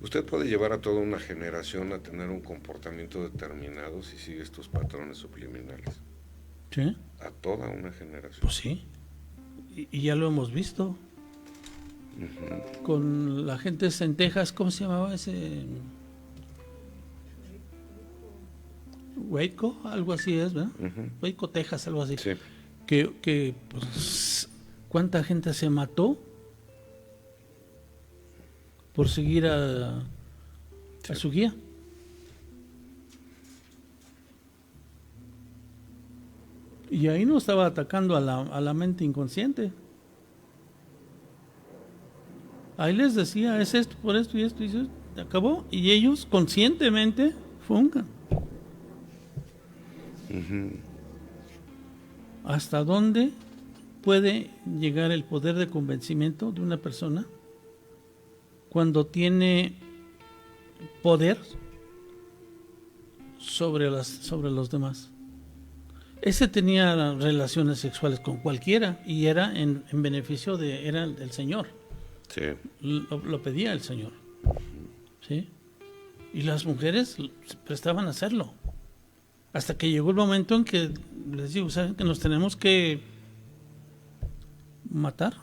A: Usted puede llevar a toda una generación a tener un comportamiento determinado si sigue estos patrones subliminales.
B: ¿Sí?
A: A toda una generación.
B: Pues sí. Y ya lo hemos visto. Con la gente en Texas, ¿cómo se llamaba ese? Waco, algo así es, ¿verdad? Waco, Texas, algo así.
A: Sí.
B: Que pues, ¿cuánta gente se mató por seguir a su guía? Y ahí no estaba atacando a la mente inconsciente. Ahí les decía, es esto, por esto y esto, y eso, acabó. Y ellos conscientemente funcan. ¿Hasta dónde puede llegar el poder de convencimiento de una persona cuando tiene poder sobre los demás? Ese tenía relaciones sexuales con cualquiera y era en beneficio era del Señor.
A: Sí.
B: Lo pedía el Señor. ¿Sí? Y las mujeres se prestaban a hacerlo. Hasta que llegó el momento en que les digo, ¿saben que nos tenemos que matar?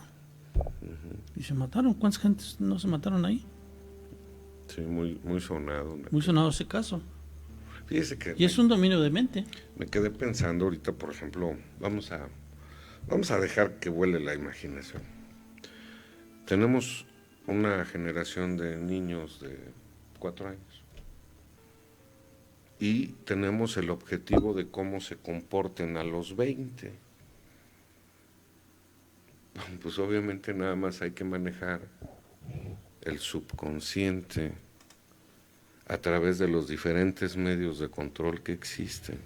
B: Y se mataron. ¿Cuántas gentes no se mataron ahí?
A: Sí, muy sonado.
B: Muy sonado ese caso.
A: Fíjese que
B: y es un dominio de mente.
A: Me quedé pensando ahorita, por ejemplo, vamos a dejar que vuele la imaginación. Tenemos una generación de niños de 4 años y tenemos el objetivo de cómo se comporten a los 20. Pues obviamente nada más hay que manejar el subconsciente a través de los diferentes medios de control que existen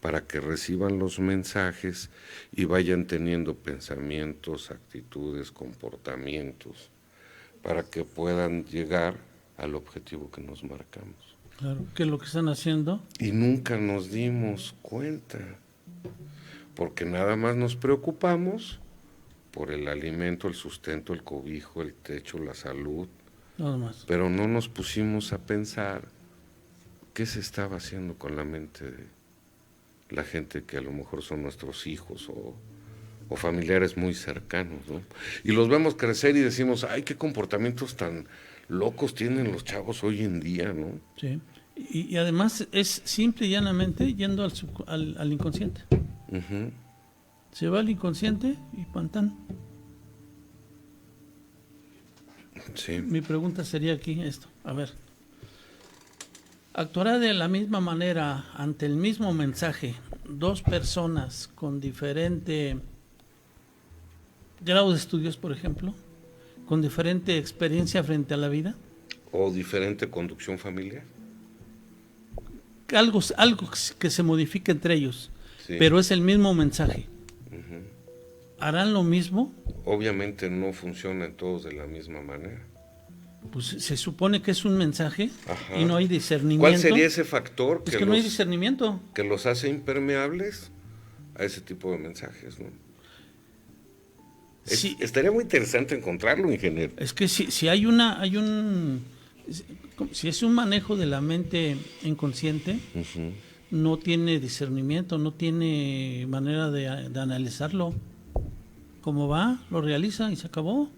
A: para que reciban los mensajes y vayan teniendo pensamientos, actitudes, comportamientos, para que puedan llegar al objetivo que nos marcamos.
B: Claro, ¿qué es lo que están haciendo?
A: Y nunca nos dimos cuenta, porque nada más nos preocupamos por el alimento, el sustento, el cobijo, el techo, la salud,
B: Nada más.
A: pero no nos pusimos a pensar qué se estaba haciendo con la mente de la gente que a lo mejor son nuestros hijos o familiares muy cercanos, ¿no? Y los vemos crecer y decimos, ay, qué comportamientos tan locos tienen los chavos hoy en día, ¿no?
B: Sí. Y además es simple y llanamente yendo al inconsciente.
A: Uh-huh.
B: Se va al inconsciente y pantán.
A: Sí.
B: Mi pregunta sería aquí esto. A ver. ¿Actuará de la misma manera ante el mismo mensaje dos personas con diferente grado de estudios, por ejemplo, con diferente experiencia frente a la vida?
A: ¿O diferente conducción familiar?
B: Algo que se modifique entre ellos,
A: Sí.
B: pero es el mismo mensaje.
A: Uh-huh.
B: ¿Harán lo mismo?
A: Obviamente no funcionan todos de la misma manera.
B: Pues se supone que es un mensaje.
A: Ajá.
B: Y no hay discernimiento.
A: ¿Cuál sería ese factor
B: Es que no hay discernimiento.
A: que los hace impermeables a ese tipo de mensajes, ¿no?
B: Sí.
A: Estaría muy interesante encontrarlo, ingeniero.
B: Es que si si es un manejo de la mente inconsciente,
A: Uh-huh.
B: no tiene discernimiento, no tiene manera de analizarlo. Como va, lo realiza y se acabó.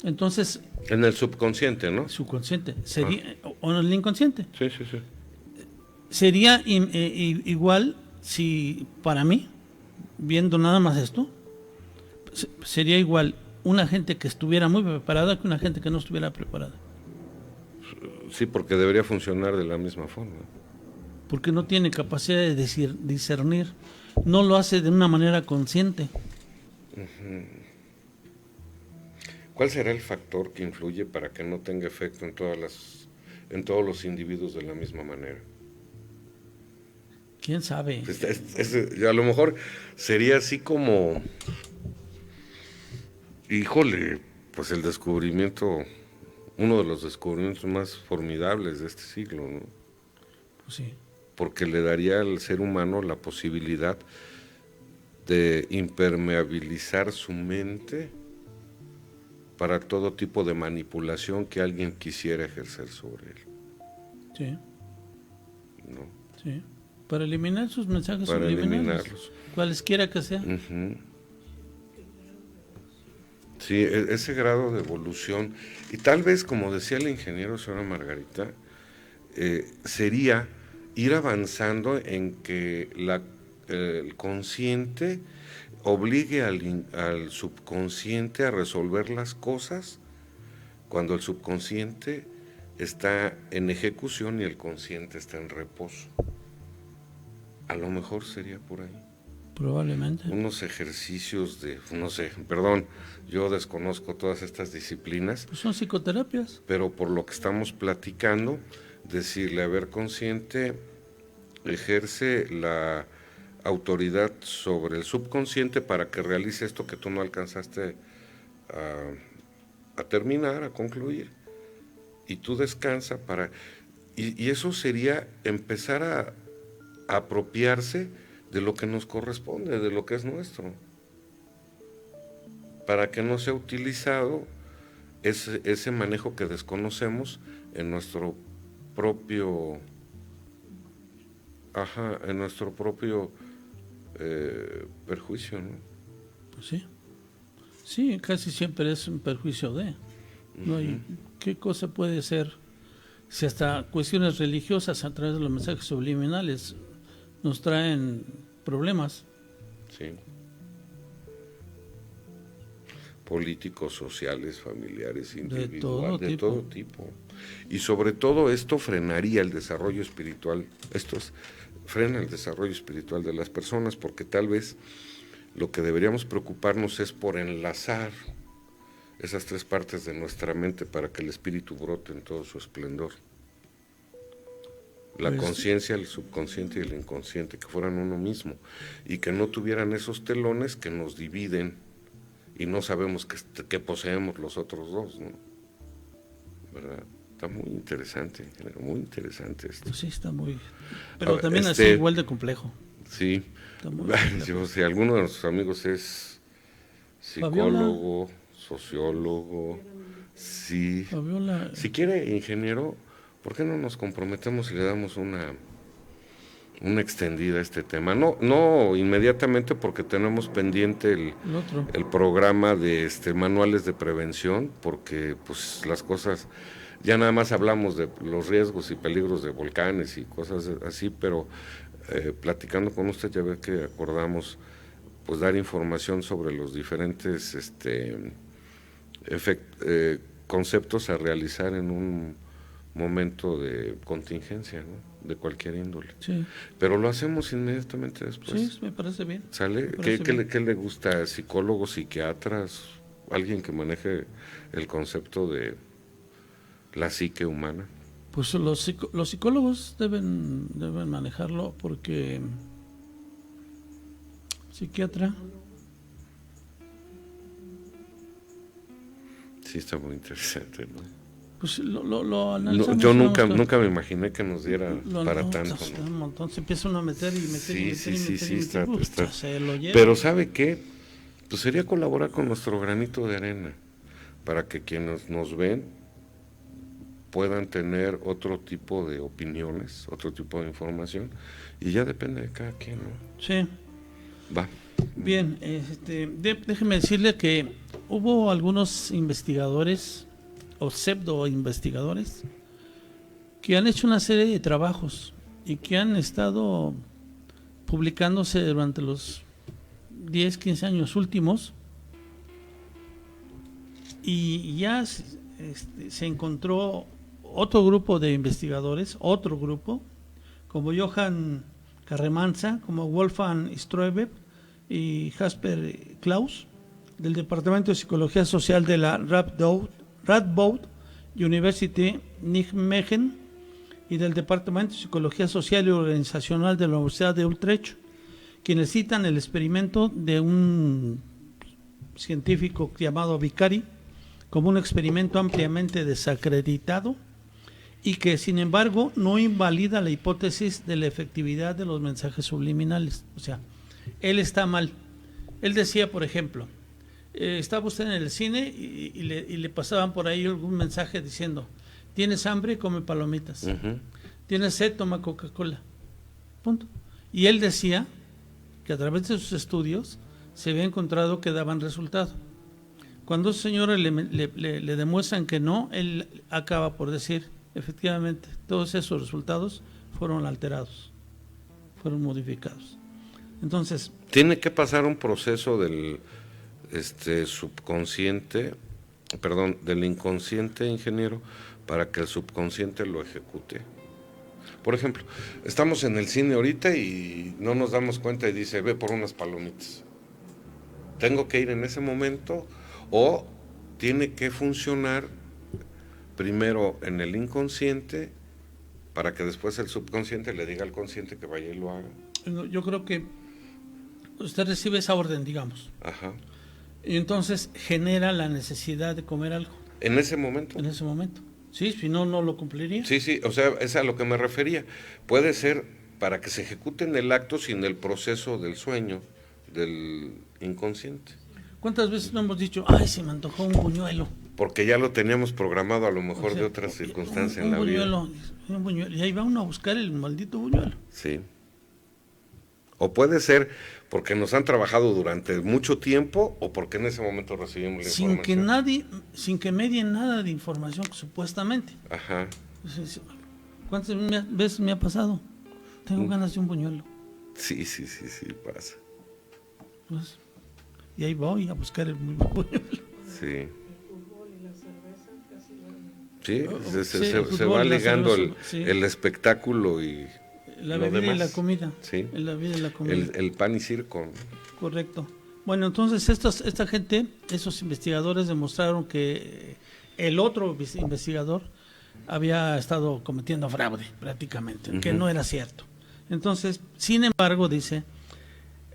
B: Entonces,
A: En el subconsciente, ¿no?
B: subconsciente sería, o en el inconsciente,
A: Sí, sí, sí.
B: sería igual si para mí, viendo nada más esto, sería igual una gente que estuviera muy preparada que una gente que no estuviera preparada.
A: Sí, porque debería funcionar de la misma forma.
B: Porque no tiene capacidad de discernir, no lo hace de una manera consciente.
A: Uh-huh. ¿Cuál será el factor que influye para que no tenga efecto en todos los individuos de la misma manera?
B: ¿Quién sabe?
A: A lo mejor sería así como, híjole, pues el descubrimiento, uno de los descubrimientos más formidables de este siglo, ¿no?
B: Pues sí.
A: Porque le daría al ser humano la posibilidad de impermeabilizar su mente para todo tipo de manipulación que alguien quisiera ejercer sobre él.
B: Sí.
A: ¿No?
B: Sí. Para eliminar sus mensajes
A: Para
B: subliminales.
A: eliminarlos.
B: Cualesquiera que sea.
A: Uh-huh. Sí, ese grado de evolución, y tal vez, como decía el ingeniero, señora Margarita, sería ir avanzando en que el consciente obligue al subconsciente a resolver las cosas cuando el subconsciente está en ejecución y el consciente está en reposo. A lo mejor sería por ahí.
B: Probablemente.
A: Unos ejercicios no sé, perdón, yo desconozco todas estas disciplinas.
B: Pues son psicoterapias.
A: Pero por lo que estamos platicando, decirle, a ver, consciente, ejerce la autoridad sobre el subconsciente para que realice esto que tú no alcanzaste a terminar, a concluir, y tú descansa y eso sería empezar a apropiarse de lo que nos corresponde, de lo que es nuestro, para que no sea utilizado ese manejo que desconocemos en nuestro propio perjuicio, ¿no?
B: Pues sí. Sí, casi siempre es un perjuicio de. No hay, ¿qué cosa puede ser? Si hasta cuestiones religiosas a través de los mensajes subliminales nos traen problemas.
A: Sí. Políticos, sociales, familiares, individuales, de todo tipo. Y sobre todo esto frenaría el desarrollo espiritual. Frena el desarrollo espiritual de las personas, porque tal vez lo que deberíamos preocuparnos es por enlazar esas tres partes de nuestra mente para que el espíritu brote en todo su esplendor. La conciencia, el subconsciente y el inconsciente, que fueran uno mismo, y que no tuvieran esos telones que nos dividen y no sabemos qué poseemos los otros dos, ¿no? ¿Verdad? Está muy interesante esto.
B: Pues sí, está muy... Pero también así igual de complejo.
A: Sí.
B: Está muy complejo.
A: Si alguno de nuestros amigos psicólogo, sociólogo. Sí.
B: Fabiola.
A: Si quiere, ingeniero, ¿por qué no nos comprometemos y le damos una extendida a este tema? No inmediatamente, porque tenemos pendiente el programa de manuales de prevención, porque pues las cosas, ya nada más hablamos de los riesgos y peligros de volcanes y cosas así, pero platicando con usted ya ve que acordamos pues dar información sobre los diferentes conceptos a realizar en un momento de contingencia, ¿no? De cualquier índole.
B: Sí.
A: Pero lo hacemos inmediatamente después.
B: Sí, me parece bien.
A: ¿Sale? ¿Qué le gusta? ¿Psicólogos, psiquiatras? ¿Alguien que maneje el concepto de la psique humana?
B: Pues los psicólogos deben manejarlo, porque psiquiatra.
A: Sí, está muy interesante, ¿no?
B: Pues lo analizamos.
A: Yo nunca me imaginé que nos diera para tanto, ¿no?
B: Un montón, se empieza uno a meter y meter
A: está.
B: Se lo lleva.
A: Pero ¿sabe qué? Pues sería colaborar con nuestro granito de arena, para que quienes nos ven puedan tener otro tipo de opiniones, otro tipo de información, y ya depende de cada quien, ¿no?
B: Sí.
A: Va.
B: Bien, déjeme decirle que hubo algunos investigadores o pseudo investigadores que han hecho una serie de trabajos y que han estado publicándose durante los 10, 15 años últimos, y ya se encontró otro grupo de investigadores, como Johann Carremanza, como Wolfgang Stroebe y Jasper Klaus, del Departamento de Psicología Social de la Radboud University Nijmegen, y del Departamento de Psicología Social y Organizacional de la Universidad de Utrecht, quienes citan el experimento de un científico llamado Vicari como un experimento ampliamente desacreditado, y que sin embargo no invalida la hipótesis de la efectividad de los mensajes subliminales. O sea, él está mal. Él decía, por ejemplo, estaba usted en el cine y le pasaban por ahí algún mensaje diciendo: tienes hambre, come palomitas. Tienes sed, toma Coca-Cola. Punto. Y él decía que a través de sus estudios se había encontrado que daban resultado. Cuando esos señores le demuestran que no, él acaba por decir: efectivamente, todos esos resultados fueron alterados, fueron modificados. Entonces,
A: tiene que pasar un proceso del subconsciente, perdón, del inconsciente, ingeniero, para que el subconsciente lo ejecute. Por ejemplo, estamos en el cine ahorita y no nos damos cuenta y dice: ve por unas palomitas. ¿Tengo que ir en ese momento o tiene que funcionar primero en el inconsciente para que después el subconsciente le diga al consciente que vaya y lo haga?
B: Yo creo que usted recibe esa orden, digamos.
A: Ajá.
B: Y entonces genera la necesidad de comer algo.
A: ¿En ese momento?
B: En ese momento. Sí, si no, no lo cumpliría.
A: Sí, o sea, es a lo que me refería. Puede ser para que se ejecute en el acto sin el proceso del sueño, del inconsciente.
B: ¿Cuántas veces no hemos dicho: ay, se me antojó un buñuelo?
A: Porque ya lo teníamos programado a lo mejor, o sea, de otras circunstancias en la vida.
B: Un buñuelo, y ahí va uno a buscar el maldito buñuelo.
A: Sí. O puede ser porque nos han trabajado durante mucho tiempo, o porque en ese momento recibimos la información.
B: Sin que medien nada de información, supuestamente.
A: Ajá.
B: ¿Cuántas veces me ha pasado? Tengo ganas de un buñuelo.
A: Sí, pasa.
B: Pues, y ahí voy a buscar el buñuelo.
A: Sí. Sí, se va ligando el espectáculo y
B: la bebida y la comida.
A: Sí.
B: La bebida y la comida.
A: El pan y circo.
B: Correcto. Bueno, entonces esta gente, esos investigadores, demostraron que el otro investigador había estado cometiendo fraude prácticamente, que no era cierto. Entonces, sin embargo, dice,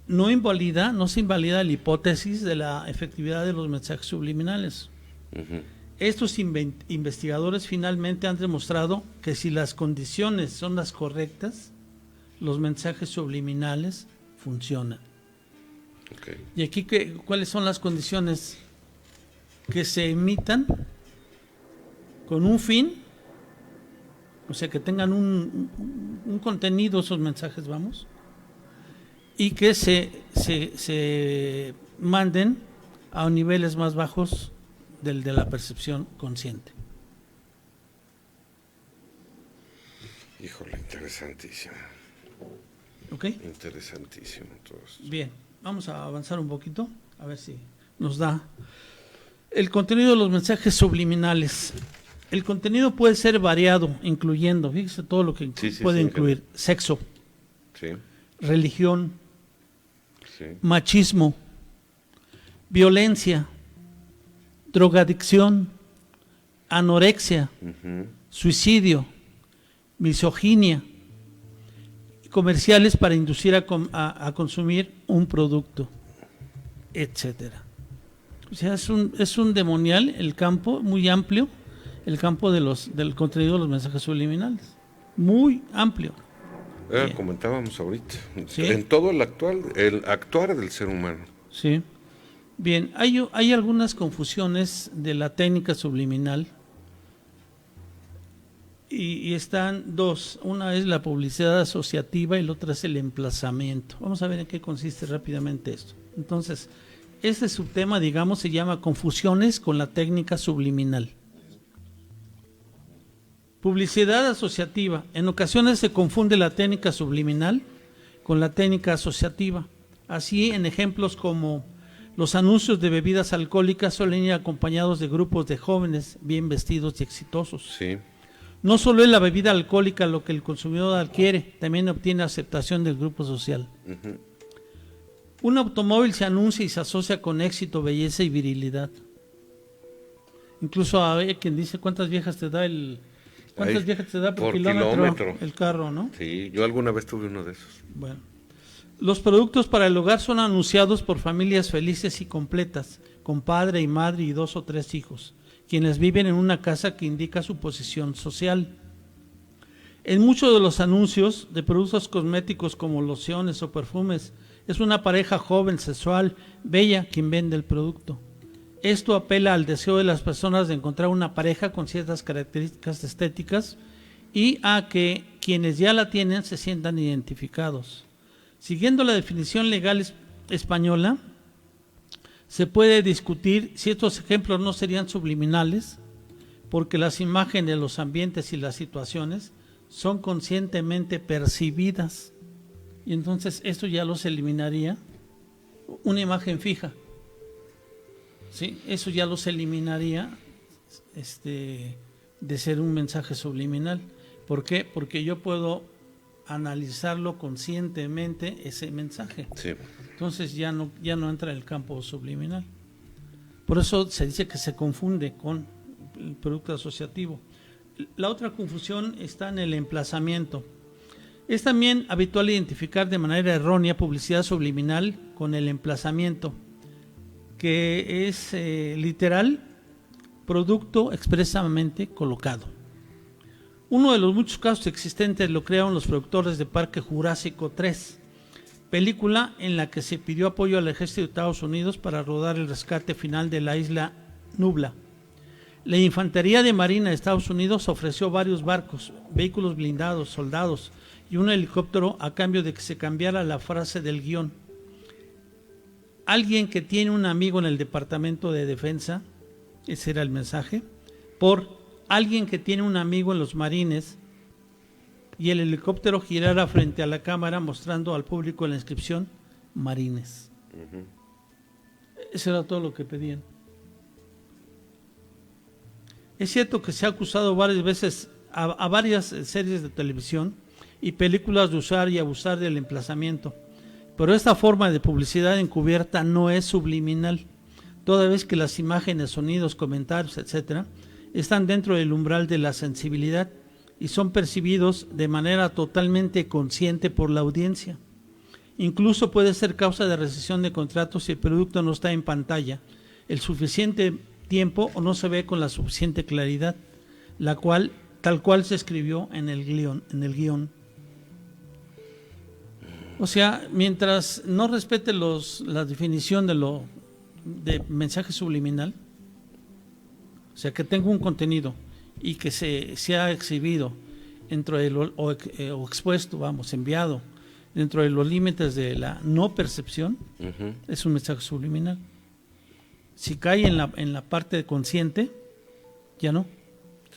B: no se invalida la hipótesis de la efectividad de los mensajes subliminales. Estos investigadores finalmente han demostrado que si las condiciones son las correctas, los mensajes subliminales funcionan.
A: Okay.
B: Y aquí, ¿cuáles son las condiciones? Que se emitan con un fin, o sea, que tengan un contenido esos mensajes, vamos, y que se manden a niveles más bajos del de la percepción consciente.
A: Híjole, interesantísimo.
B: ¿Ok?
A: Interesantísimo todo esto.
B: Bien, vamos a avanzar un poquito, a ver si nos da el contenido de los mensajes subliminales. El contenido puede ser variado, incluyendo, fíjese todo lo que puede incluir: sexo, religión, machismo, violencia, drogadicción, anorexia, suicidio, misoginia, comerciales para inducir a consumir un producto, etcétera. O sea, es un demonial el campo, muy amplio, el campo del contenido de los mensajes subliminales, muy amplio.
A: Comentábamos ahorita,
B: ¿sí?
A: En todo el actuar del ser humano.
B: Sí. Bien, hay algunas confusiones de la técnica subliminal y están dos. Una es la publicidad asociativa y la otra es el emplazamiento. Vamos a ver en qué consiste rápidamente esto. Entonces, este subtema, digamos, se llama confusiones con la técnica subliminal. Publicidad asociativa. En ocasiones se confunde la técnica subliminal con la técnica asociativa. Así, en ejemplos como los anuncios de bebidas alcohólicas suelen ir acompañados de grupos de jóvenes bien vestidos y exitosos.
A: Sí.
B: No solo es la bebida alcohólica lo que el consumidor adquiere, también obtiene aceptación del grupo social. Un automóvil se anuncia y se asocia con éxito, belleza y virilidad. Incluso hay quien dice cuántas viejas te da por kilómetro el carro, ¿no?
A: Sí, yo alguna vez tuve uno de esos.
B: Bueno. Los productos para el hogar son anunciados por familias felices y completas, con padre y madre y 2 o 3 hijos, quienes viven en una casa que indica su posición social. En muchos de los anuncios de productos cosméticos como lociones o perfumes, es una pareja joven, sexual, bella quien vende el producto. Esto apela al deseo de las personas de encontrar una pareja con ciertas características estéticas y a que quienes ya la tienen se sientan identificados. Siguiendo la definición legal española, se puede discutir si estos ejemplos no serían subliminales, porque las imágenes, los ambientes y las situaciones son conscientemente percibidas. Y entonces esto ya los eliminaría una imagen fija. ¿Sí? Eso ya los eliminaría de ser un mensaje subliminal. ¿Por qué? Porque yo puedo analizarlo conscientemente ese mensaje.
A: Sí.
B: Entonces ya no entra en el campo subliminal. Por eso se dice que se confunde con el producto asociativo. La otra confusión está en el emplazamiento. Es también habitual identificar de manera errónea publicidad subliminal con el emplazamiento, que es literal, producto expresamente colocado. Uno de los muchos casos existentes lo crearon los productores de Parque Jurásico 3, película en la que se pidió apoyo al ejército de Estados Unidos para rodar el rescate final de la isla Nubla. La Infantería de Marina de Estados Unidos ofreció varios barcos, vehículos blindados, soldados y un helicóptero a cambio de que se cambiara la frase del guión. Alguien que tiene un amigo en el Departamento de Defensa, ese era el mensaje, por alguien que tiene un amigo en los Marines, y el helicóptero girara frente a la cámara mostrando al público la inscripción Marines. Eso era todo lo que pedían. Es cierto que se ha acusado varias veces a varias series de televisión y películas de usar y abusar del emplazamiento, pero esta forma de publicidad encubierta no es subliminal, toda vez que las imágenes, sonidos, comentarios, etcétera, están dentro del umbral de la sensibilidad y son percibidos de manera totalmente consciente por la audiencia. Incluso puede ser causa de rescisión de contratos si el producto no está en pantalla el suficiente tiempo o no se ve con la suficiente claridad, tal cual se escribió en el guión. O sea, mientras no respete la definición de mensaje subliminal, o sea, que tenga un contenido y que sea exhibido dentro de o expuesto, enviado dentro de los límites de la no percepción, es un mensaje subliminal. Si cae en la parte consciente, ya no.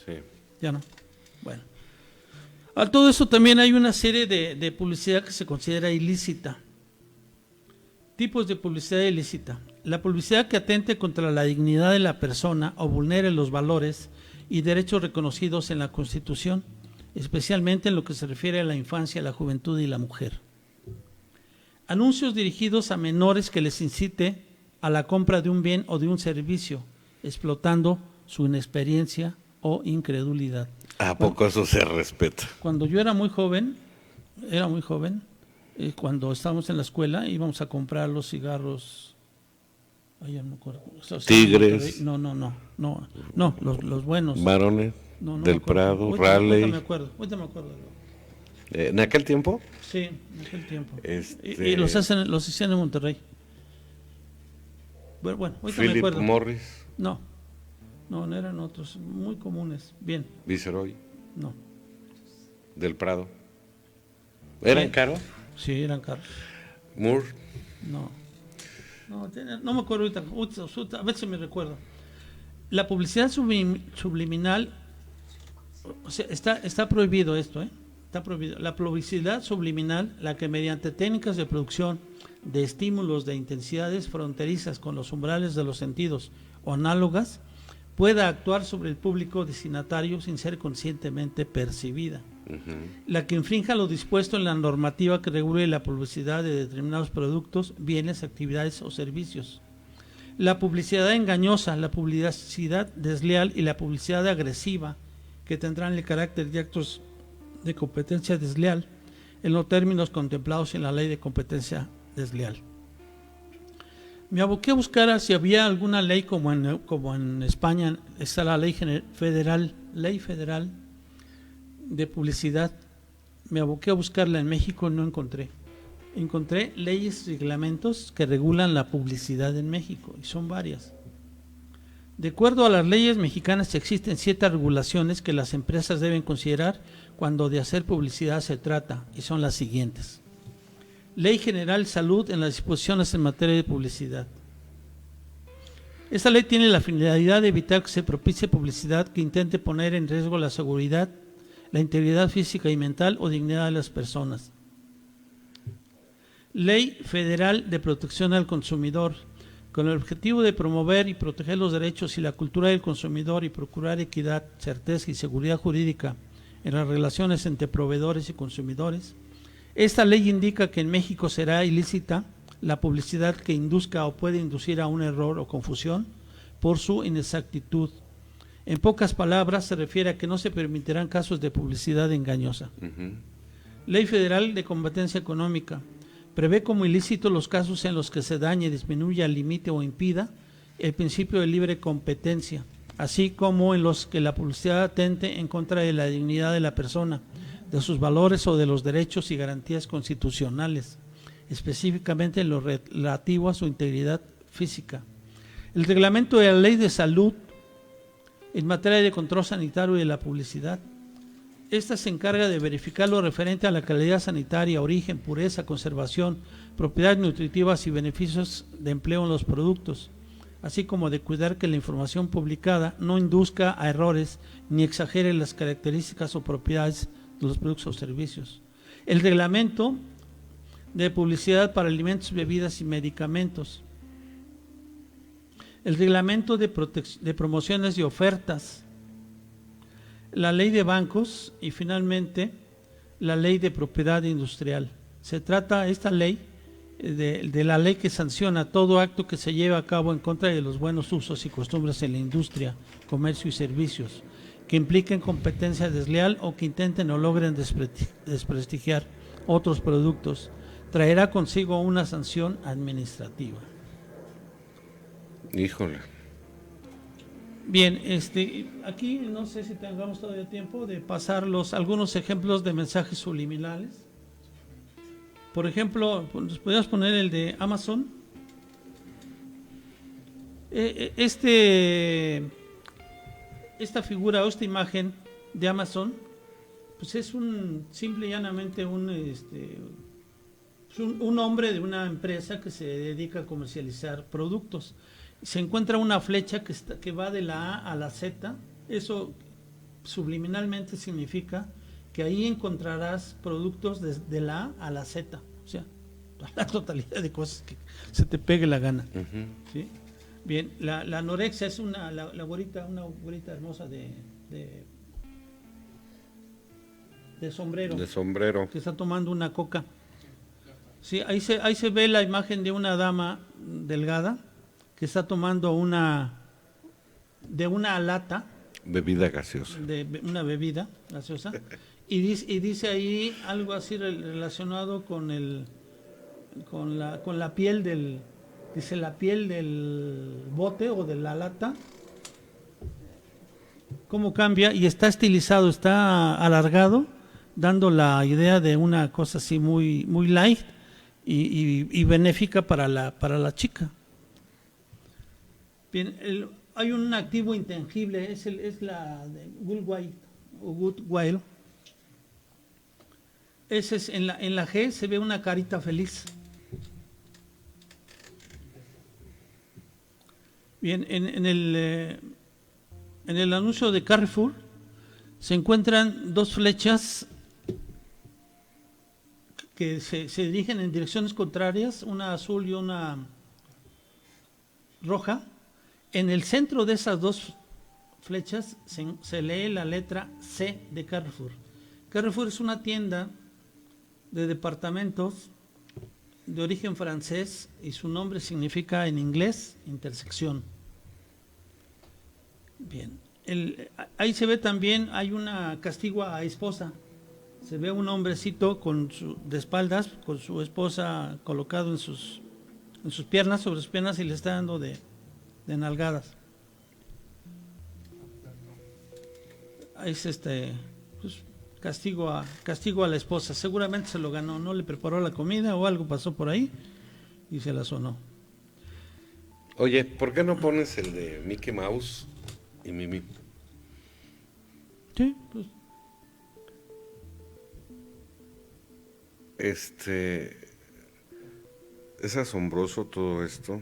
A: Sí.
B: Ya no. Bueno. A todo eso también hay una serie de publicidad que se considera ilícita. Tipos de publicidad ilícita. La publicidad que atente contra la dignidad de la persona o vulnere los valores y derechos reconocidos en la Constitución, especialmente en lo que se refiere a la infancia, la juventud y la mujer. Anuncios dirigidos a menores que les incite a la compra de un bien o de un servicio, explotando su inexperiencia o incredulidad.
A: ¿A poco eso se respeta?
B: Cuando yo era muy joven, cuando estábamos en la escuela, íbamos a comprar los cigarros. Ay, ya no me acuerdo.
A: Tigres.
B: No, los buenos.
A: Varones.
B: No
A: del Prado,
B: ahorita
A: Raleigh.
B: Ahorita me acuerdo.
A: ¿En aquel tiempo?
B: Sí, en aquel tiempo.
A: Este...
B: Y los hacían en Monterrey. Bueno, ahorita me
A: Philip
B: acuerdo.
A: Morris.
B: No, eran otros, muy comunes. Bien.
A: Viceroy.
B: No.
A: Del Prado. ¿Eran
B: Sí.
A: caros?
B: Sí, eran caros.
A: Moore.
B: No me acuerdo ahorita, a ver si me recuerdo. La publicidad subliminal, o sea, está prohibido esto, está prohibido. La publicidad subliminal, la que mediante técnicas de producción de estímulos de intensidades fronterizas con los umbrales de los sentidos o análogas, pueda actuar sobre el público destinatario sin ser conscientemente percibida. La que infrinja lo dispuesto en la normativa que regule la publicidad de determinados productos, bienes, actividades o servicios. La publicidad engañosa, la publicidad desleal y la publicidad agresiva, que tendrán el carácter de actos de competencia desleal en los términos contemplados en la ley de competencia desleal. Me aboqué a buscar si había alguna ley como en España está la ley federal de publicidad. Me aboqué a buscarla en México y no encontré. Encontré leyes y reglamentos que regulan la publicidad en México, y son varias. De acuerdo a las leyes mexicanas existen 7 regulaciones que las empresas deben considerar cuando de hacer publicidad se trata, y son las siguientes. Ley General de Salud en las disposiciones en materia de publicidad. Esta ley tiene la finalidad de evitar que se propicie publicidad que intente poner en riesgo la seguridad, la integridad física y mental o dignidad de las personas. Ley Federal de Protección al Consumidor, con el objetivo de promover y proteger los derechos y la cultura del consumidor y procurar equidad, certeza y seguridad jurídica en las relaciones entre proveedores y consumidores. Esta ley indica que en México será ilícita la publicidad que induzca o puede inducir a un error o confusión por su inexactitud. En pocas palabras, se refiere a que no se permitirán casos de publicidad engañosa. Ley Federal de Competencia Económica. Prevé como ilícito los casos en los que se dañe, disminuya, limite o impida el principio de libre competencia, así como en los que la publicidad atente en contra de la dignidad de la persona, de sus valores o de los derechos y garantías constitucionales, específicamente en lo relativo a su integridad física. El reglamento de la Ley de Salud en materia de control sanitario y de la publicidad. Esta se encarga de verificar lo referente a la calidad sanitaria, origen, pureza, conservación, propiedades nutritivas y beneficios de empleo en los productos, así como de cuidar que la información publicada no induzca a errores ni exagere las características o propiedades de los productos o servicios. El reglamento de publicidad para alimentos, bebidas y medicamentos. El reglamento de promociones y ofertas. La ley de bancos y finalmente la ley de propiedad industrial. Se trata esta ley de la ley que sanciona todo acto que se lleve a cabo en contra de los buenos usos y costumbres en la industria, comercio y servicios, que impliquen competencia desleal o que intenten o logren desprestigiar otros productos. Traerá consigo una sanción administrativa.
A: Híjole.
B: Bien, aquí no sé si tengamos todavía tiempo de pasar algunos ejemplos de mensajes subliminales. Por ejemplo, nos podríamos poner el de Amazon. Esta figura o esta imagen de Amazon, pues es simple y llanamente un hombre de una empresa que se dedica a comercializar productos. Se encuentra una flecha que va de la A a la Z. Eso subliminalmente significa que ahí encontrarás productos de la A a la Z, o sea, la totalidad de cosas que se te pegue la gana. ¿Sí? Bien, la anorexia es una güerita hermosa de sombrero.
A: De sombrero.
B: Que está tomando una coca. Sí, ahí se ve la imagen de una dama delgada que está tomando de una lata.
A: Bebida gaseosa.
B: De una bebida gaseosa. Y dice ahí algo así relacionado con la piel del bote o de la lata, cómo cambia, y está estilizado, está alargado, dando la idea de una cosa así muy, muy light y benéfica para la chica. Bien, hay un activo intangible, es la de Goodwill. Ese es en la G se ve una carita feliz. Bien, en el anuncio de Carrefour se encuentran dos flechas que se dirigen en direcciones contrarias, una azul y una roja. En el centro de esas dos flechas se lee la letra C de Carrefour. Carrefour es una tienda de departamentos de origen francés y su nombre significa en inglés intersección. Bien, ahí se ve también, hay una castigo a esposa. Se ve un hombrecito de espaldas con su esposa colocado en sus piernas, sobre sus piernas, y le está dando de nalgadas. Ahí es pues, castigo a la esposa. Seguramente se lo ganó, no le preparó la comida o algo pasó por ahí y se la sonó.
A: Oye, ¿por qué no pones el de Mickey Mouse y Mimi?
B: Sí, pues.
A: Es asombroso todo esto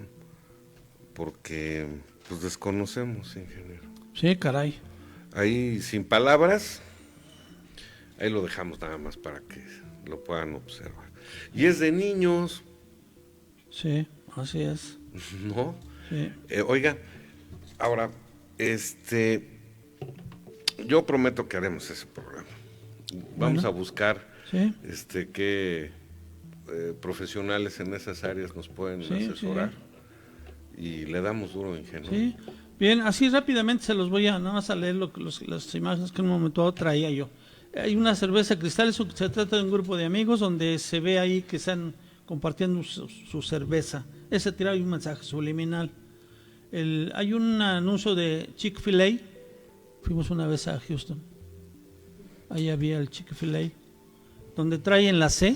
A: porque pues desconocemos, ingeniero.
B: Sí, caray.
A: Ahí sin palabras, ahí lo dejamos nada más para que lo puedan observar. Y es de niños.
B: Sí, así es.
A: ¿No?
B: Sí.
A: Oiga, ahora, yo prometo que haremos ese programa. Vamos a buscar qué profesionales en esas áreas nos pueden asesorar. Y le damos duro, ingeniero.
B: Sí. Bien, así rápidamente se los voy a nada más a leer las imágenes que en un momento traía yo. Hay una cerveza Cristal, se trata de un grupo de amigos donde se ve ahí que están compartiendo su cerveza. Ese trae un mensaje subliminal. Hay un anuncio de Chick-fil-A. Fuimos una vez a Houston. Ahí había el Chick-fil-A, donde trae en la C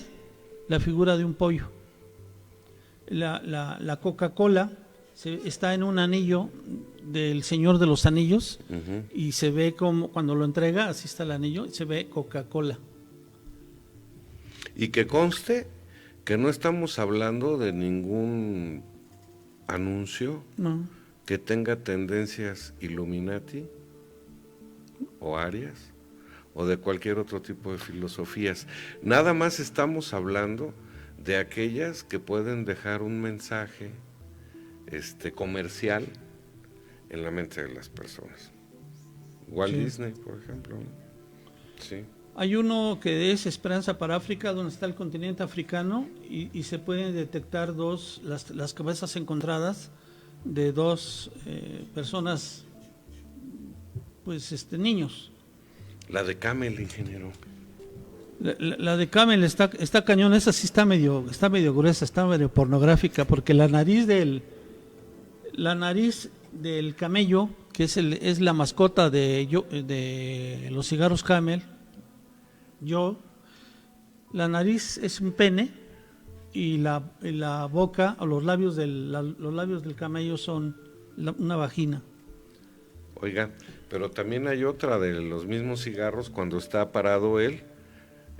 B: la figura de un pollo. La Coca-Cola está en un anillo del Señor de los Anillos, y se ve como cuando lo entrega, así está el anillo, y se ve Coca-Cola.
A: Y que conste que no estamos hablando de ningún anuncio que tenga tendencias Illuminati o Arias o de cualquier otro tipo de filosofías. Nada más estamos hablando de aquellas que pueden dejar un mensaje comercial en la mente de las personas. Walt Disney, por ejemplo. Sí.
B: Hay uno que es Esperanza para África, donde está el continente africano, y se pueden detectar las cabezas encontradas de dos personas, pues niños.
A: La de Camel, ingeniero.
B: La de Camel está cañón, esa sí está medio gruesa, está medio pornográfica, porque la nariz del camello, que es la mascota de los cigarros Camel, la nariz es un pene y la boca o los labios del camello son una vagina.
A: Oiga, pero también hay otra de los mismos cigarros, cuando está parado él,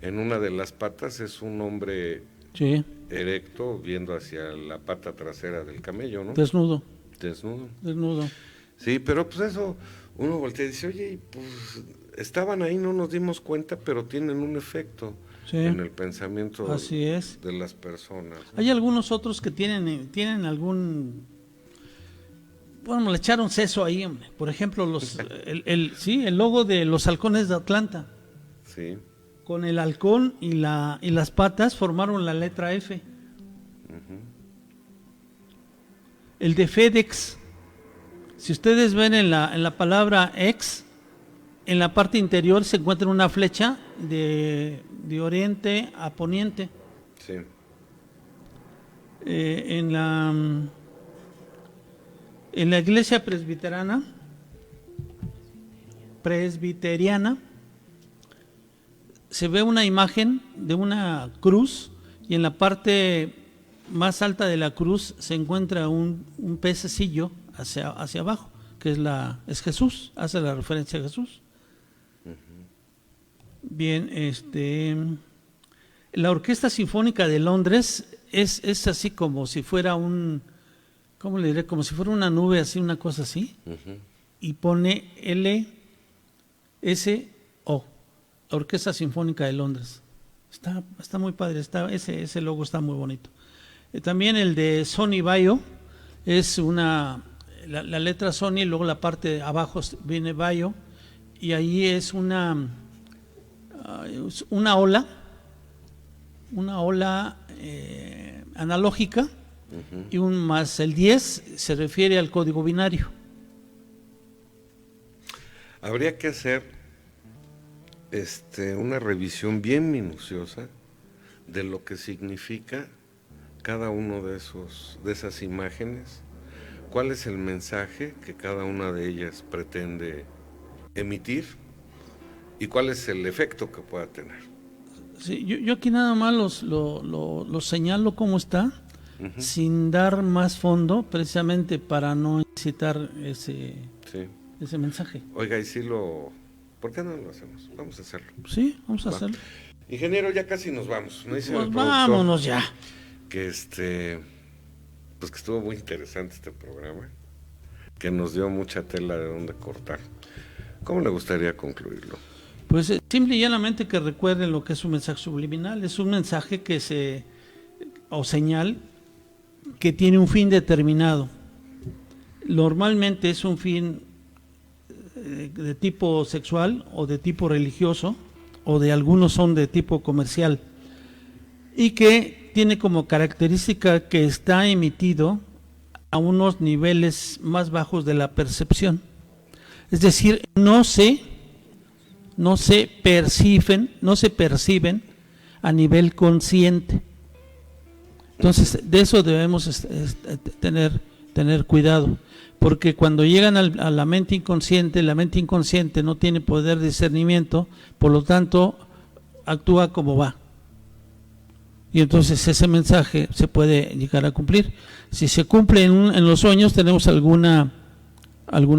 A: en una de las patas es un hombre
B: Sí.
A: erecto viendo hacia la pata trasera del camello, ¿no?
B: Desnudo.
A: Desnudo. Sí, pero pues eso, uno voltea y dice, oye, pues estaban ahí, no nos dimos cuenta, pero tienen un efecto en el pensamiento
B: Así es.
A: de las personas, ¿no?
B: Hay algunos otros que tienen algún... Bueno, le echaron seso ahí, hombre. Por ejemplo, el logo de los halcones de Atlanta.
A: Sí.
B: Con el halcón y las patas formaron la letra F.
A: Uh-huh.
B: El de FedEx. Si ustedes ven en la palabra X, en la parte interior se encuentra una flecha de oriente a poniente.
A: Sí.
B: En la iglesia presbiteriana, se ve una imagen de una cruz y en la parte más alta de la cruz se encuentra un pececillo hacia abajo, que es Jesús, hace la referencia a Jesús. Uh-huh. Bien, la Orquesta Sinfónica de Londres es así como si fuera ¿cómo le diré? Como si fuera una nube, así, una cosa así. Uh-huh. Y pone LSO, Orquesta Sinfónica de Londres. Está muy padre, ese logo está muy bonito. También el de Sony Bayo es la letra Sony, luego la parte de abajo viene Bayo, y ahí es una ola analógica. Uh-huh. Y más el 10 se refiere al código binario.
A: Habría que hacer una revisión bien minuciosa de lo que significa cada uno de esas imágenes, cuál es el mensaje que cada una de ellas pretende emitir y cuál es el efecto que pueda tener.
B: Sí, yo aquí nada más los señalo cómo está. Uh-huh. Sin dar más fondo, precisamente para no incitar ese mensaje.
A: Oiga, y ¿por qué no lo hacemos? Vamos a hacerlo.
B: Sí, vamos a hacerlo.
A: Ingeniero, ya casi nos vamos.
B: Pues vámonos ya.
A: Que pues que estuvo muy interesante este programa, que nos dio mucha tela de dónde cortar. ¿Cómo le gustaría concluirlo?
B: Pues simple y llanamente que recuerden lo que es un mensaje subliminal. Es un mensaje o señal que tiene un fin determinado. Normalmente es un fin de tipo sexual o de tipo religioso, o de algunos son de tipo comercial, y que tiene como característica que está emitido a unos niveles más bajos de la percepción. Es decir, no se perciben a nivel consciente. Entonces, de eso debemos tener cuidado, porque cuando llegan a la mente inconsciente no tiene poder de discernimiento, por lo tanto, actúa como va. Y entonces ese mensaje se puede llegar a cumplir. Si se cumple en los sueños, tenemos alguna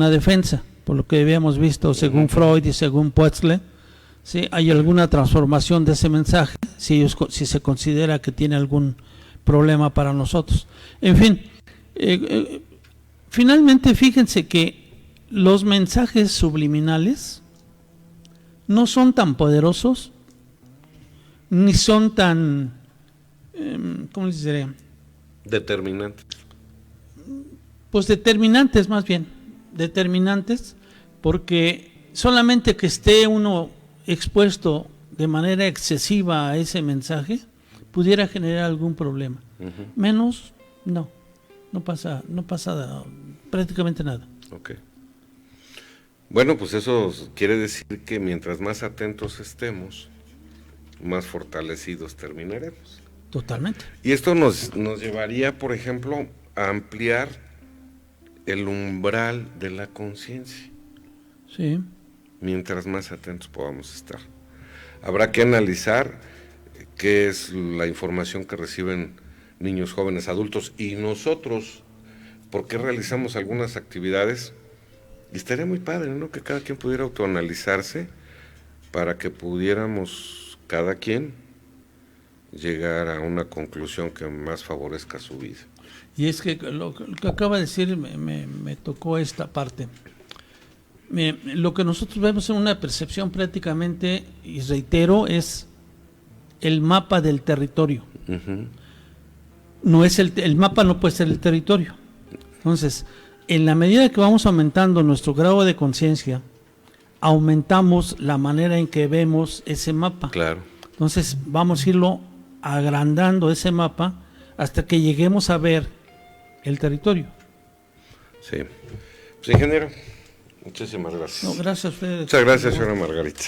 B: defensa, por lo que habíamos visto según Freud y según Poetzle. ¿Sí? Hay alguna transformación de ese mensaje, si se considera que tiene algún problema para nosotros. En fin, finalmente fíjense que los mensajes subliminales no son tan poderosos ni son tan ¿cómo les diré?
A: Determinantes.
B: Pues determinantes, más bien determinantes, porque solamente que esté uno expuesto de manera excesiva a ese mensaje pudiera generar algún problema. Uh-huh. Menos, no pasa prácticamente nada.
A: Okay. Bueno, pues eso quiere decir que mientras más atentos estemos, más fortalecidos terminaremos.
B: Totalmente.
A: Y esto nos llevaría, por ejemplo, a ampliar el umbral de la conciencia.
B: Sí.
A: Mientras más atentos podamos estar. Habrá que analizar qué es la información que reciben niños, jóvenes, adultos y nosotros, por qué realizamos algunas actividades. Y estaría muy padre, ¿no?, que cada quien pudiera autoanalizarse para que pudiéramos cada quien llegar a una conclusión que más favorezca su vida.
B: Y es que lo que acaba de decir me tocó esta parte. Lo que nosotros vemos en una percepción prácticamente, y reitero, es el mapa del territorio.
A: Uh-huh.
B: No es el mapa no puede ser el territorio. Entonces, en la medida que vamos aumentando nuestro grado de conciencia, aumentamos la manera en que vemos ese mapa.
A: Claro.
B: Entonces, vamos a irlo agrandando ese mapa hasta que lleguemos a ver el territorio.
A: Sí. Pues, ingeniero, muchísimas gracias.
B: No, gracias a ustedes.
A: Muchas gracias, señora Margarita.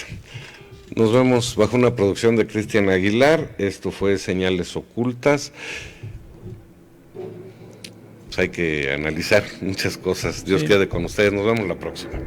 A: Nos vemos bajo una producción de Cristian Aguilar. Esto fue Señales Ocultas. Pues hay que analizar muchas cosas. Dios quede con ustedes. Nos vemos la próxima.